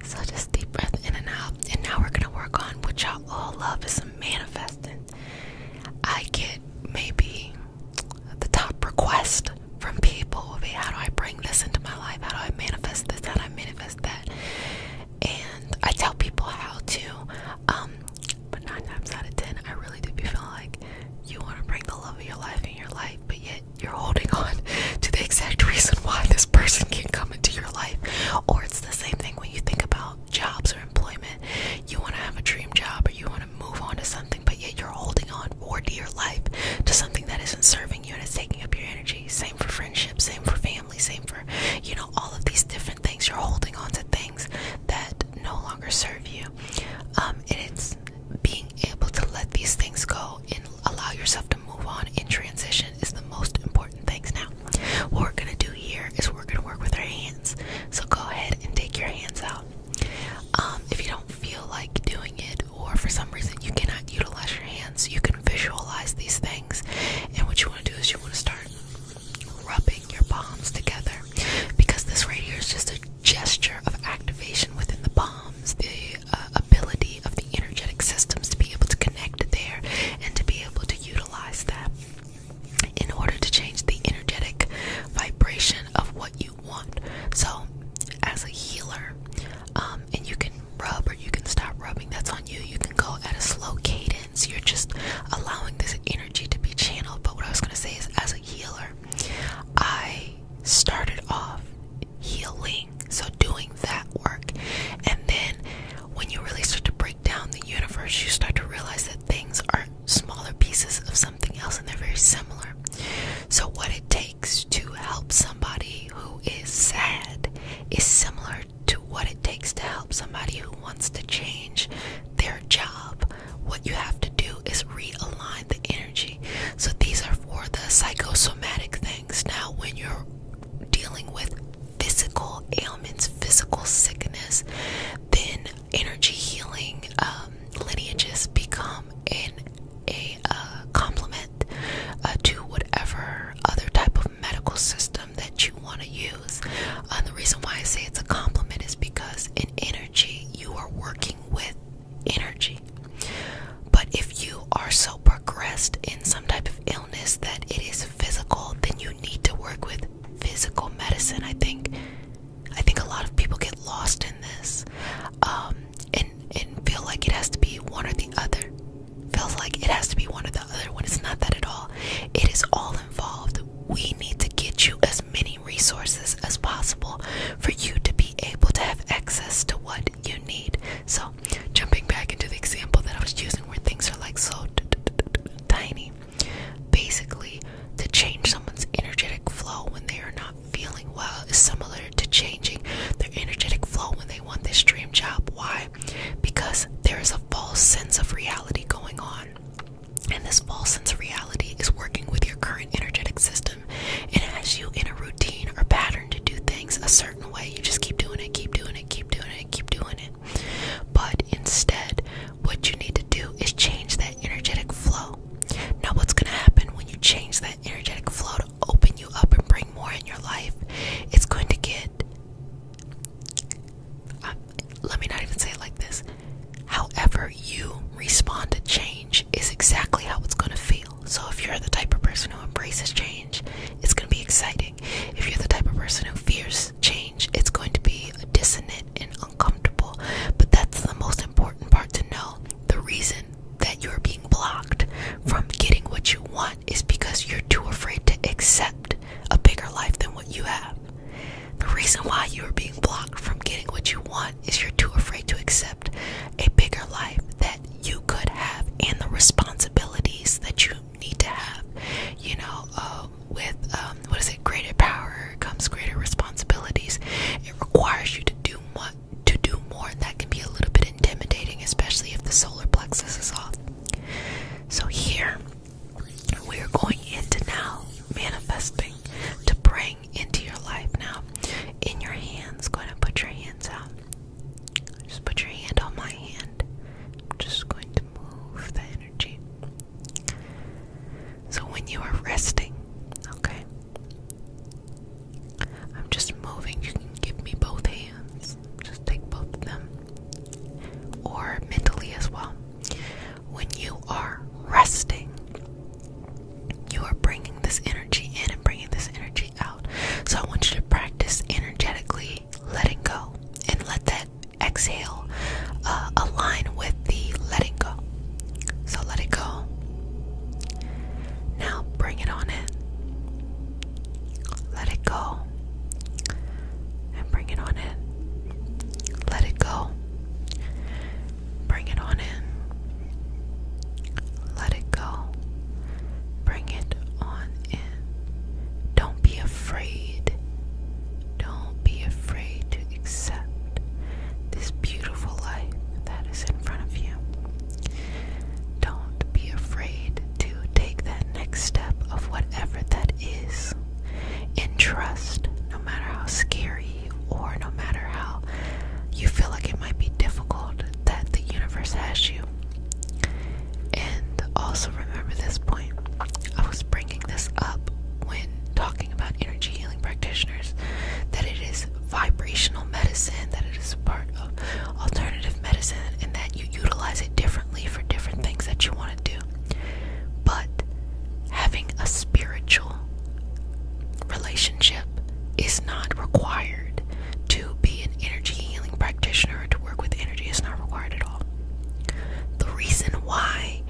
So just deep breath in and out, and now we're gonna work on what y'all all love, is some manifesting. I get maybe the top request from people, okay, how do I bring this into my life? How do I manifest this? How do I manifest that? And I tell people how to, but 9 times out of 10, I really do be feeling like you want to bring the love of your life in your life, but yet you're holding on to the exact reason why this person can't come into your life. Or it's the same thing when you think about jobs or employment. You want to have a dream job, or you want to move on to something, but yet you're holding on for dear life to something that isn't serving you and is taking up your energy. Same for friendships, same for family, same for, all of these different things. You're holding on to things that no longer serve you. And it's being able to let these things go and allow yourself to move on in transition is the most important things. Now, what we're going to do here is we're going to work with our hands. So go ahead and take your hands out. If you don't feel like doing it, or for some reason you cannot utilize your hands, you can visualize these things. And what you want to do is you want to start rubbing your palms together, because this right here is just a gesture of activation within the palms, the ability of the energetic systems to be able to connect there and to be able to utilize that in order to change the energetic vibration of what you want. So as a healer, and you can rub or you can stop rubbing, that's on you. You can go at a slow cadence. You're just allowing this energy to be channeled. But what I was going to say is, as a healer, I started off healing, so doing that work, and then when you really start to break down the universe, you start to realize that things are smaller pieces of something else and they're very similar. So what it takes to help somebody who is sad is similar to what it takes to help somebody who wants to change their job. What you have to do is realign the energy. So these are for the psychosomatic things. Now, when you're dealing with physical ailments, physical sickness, then energy healing lineages become a complement to whatever other type of medical system that you want to use. The reason why I say it's a complement is because in energy, you are working with energy. But if you are so progressed in some type of illness that it is physical, then you need to work with physical medicine. I think a lot of people get lost in this, and feel like it has to be one or the other. or mentally as well. When you are resting, you are bringing this energy in and bringing this energy out. So I want you to practice energetically letting go, and let that exhale align with the letting go. So let it go. Now bring it on in. Let it go. And bring it on in. Let it go. Bring it on in. Let it go. Bring it on in. Don't be afraid. Don't be afraid to accept this beautiful life that is in front of you. Don't be afraid to take that next step of whatever that is, in trust, no matter how scary or no matter how you feel like it might be difficult, that the universe has you. And also remember this point. I was bringing this up when talking about energy healing practitioners, that it is vibrational medicine, that it is a part of alternative medicine, and that you utilize it differently for different things that you want to do. But having a spiritual relationship is not required to be an energy healing practitioner or to work with energy. Is not required at all. The reason why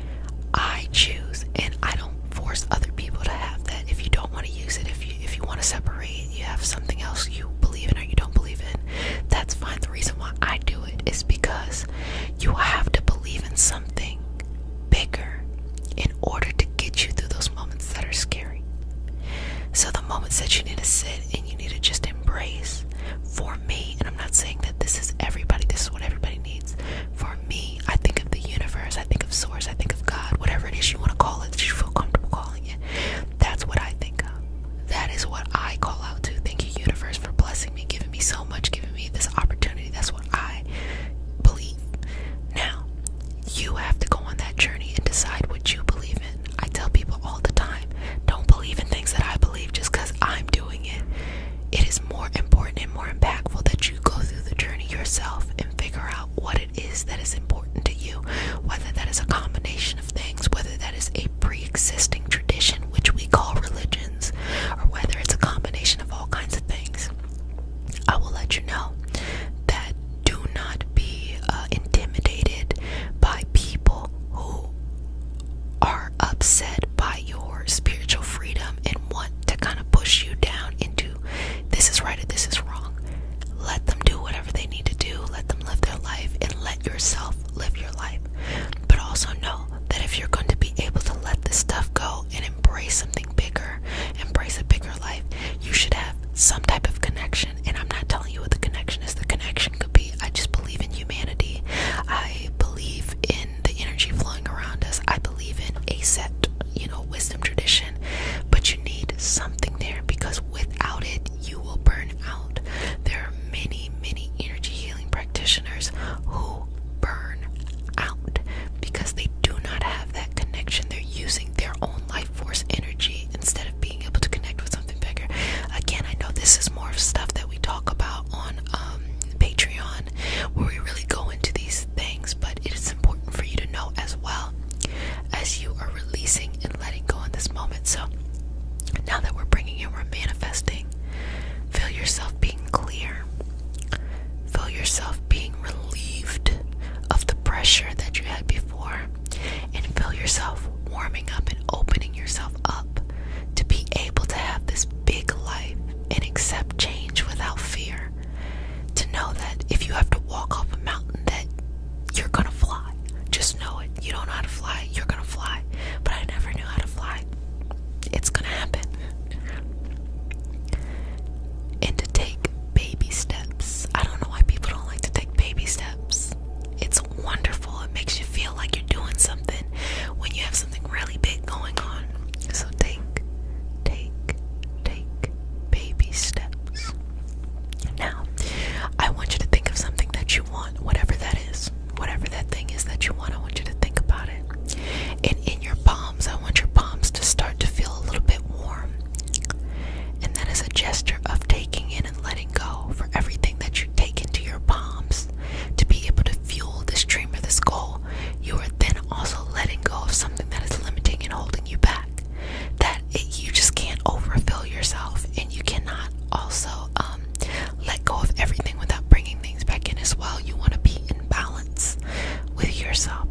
I choose, and I don't force other people to have that. If you don't want to use it, if you want to separate, you have something else you believe in or you don't believe in, that's fine. The reason why I do it is because you have to believe in something bigger in order to get you through those moments that are scary. So the moments that you need to sit and you need to just embrace, for me, and I'm not saying that this is everybody, this is what everybody needs. For me, I think of the universe, I think of source, I think of God, whatever it is you want to call it, that you feel comfortable calling it. That's what I think of. That is what I call out to. Thank you, universe, for blessing me, giving me so much, giving me this opportunity. That's what I believe. Now, you have to go on that journey and decide what you believe in. I tell people all the time, don't believe in things that I believe just because I'm doing it. It is more important and more impactful that you go through the journey yourself and figure out what it is that is important to you, whether that is a combination of things, whether that is a pre-existing tradition, which we call religions, or whether it's a combination of all kinds of things. I will let you know that do not be intimidated by people who are upset by your spiritual freedom and want to kind of push you down into this is right or this is wrong. Let them do whatever they need to do. Let them live their life, and let yourself live your life. But also know that if you're going to be able to let this stuff go and embrace something bigger, embrace a bigger life, you should have some type of connection. And I'm not telling you what the connection is. The connection could be, I just believe in humanity. I believe in the energy flowing around us. I believe in a set, wisdom tradition. But you need something there, because without it, you will burn out. There are many, many energy healing practitioners who burn out because they do not have that connection. They're using their own life force energy instead of being able to connect with something bigger. Again, I know this is more of stuff that we talk about on Patreon, where we really go into these things, but it is important for you to know as well as you are releasing and letting go in this moment. So now that we're bringing in, we're manifesting, feel yourself being clear. Feel yourself being relieved of the pressure that you had before, and feel yourself warming up and opening yourself up to be able to have this big life and accept change without fear. To know that if you have to walk off a mountain, that you're gonna fly. Just know it. You don't know how to fly, you're gonna fly. But I never knew how to fly. It's gonna happen. And to take baby steps. I don't know why people don't like to take baby steps. It's wonderful. It makes you feel like you're doing something when you have something really big going on. So take baby steps. Now, I want you to think of something that you want, whatever that is. Whatever that thing is that you want, I want you to think about it. And in your palm yourself.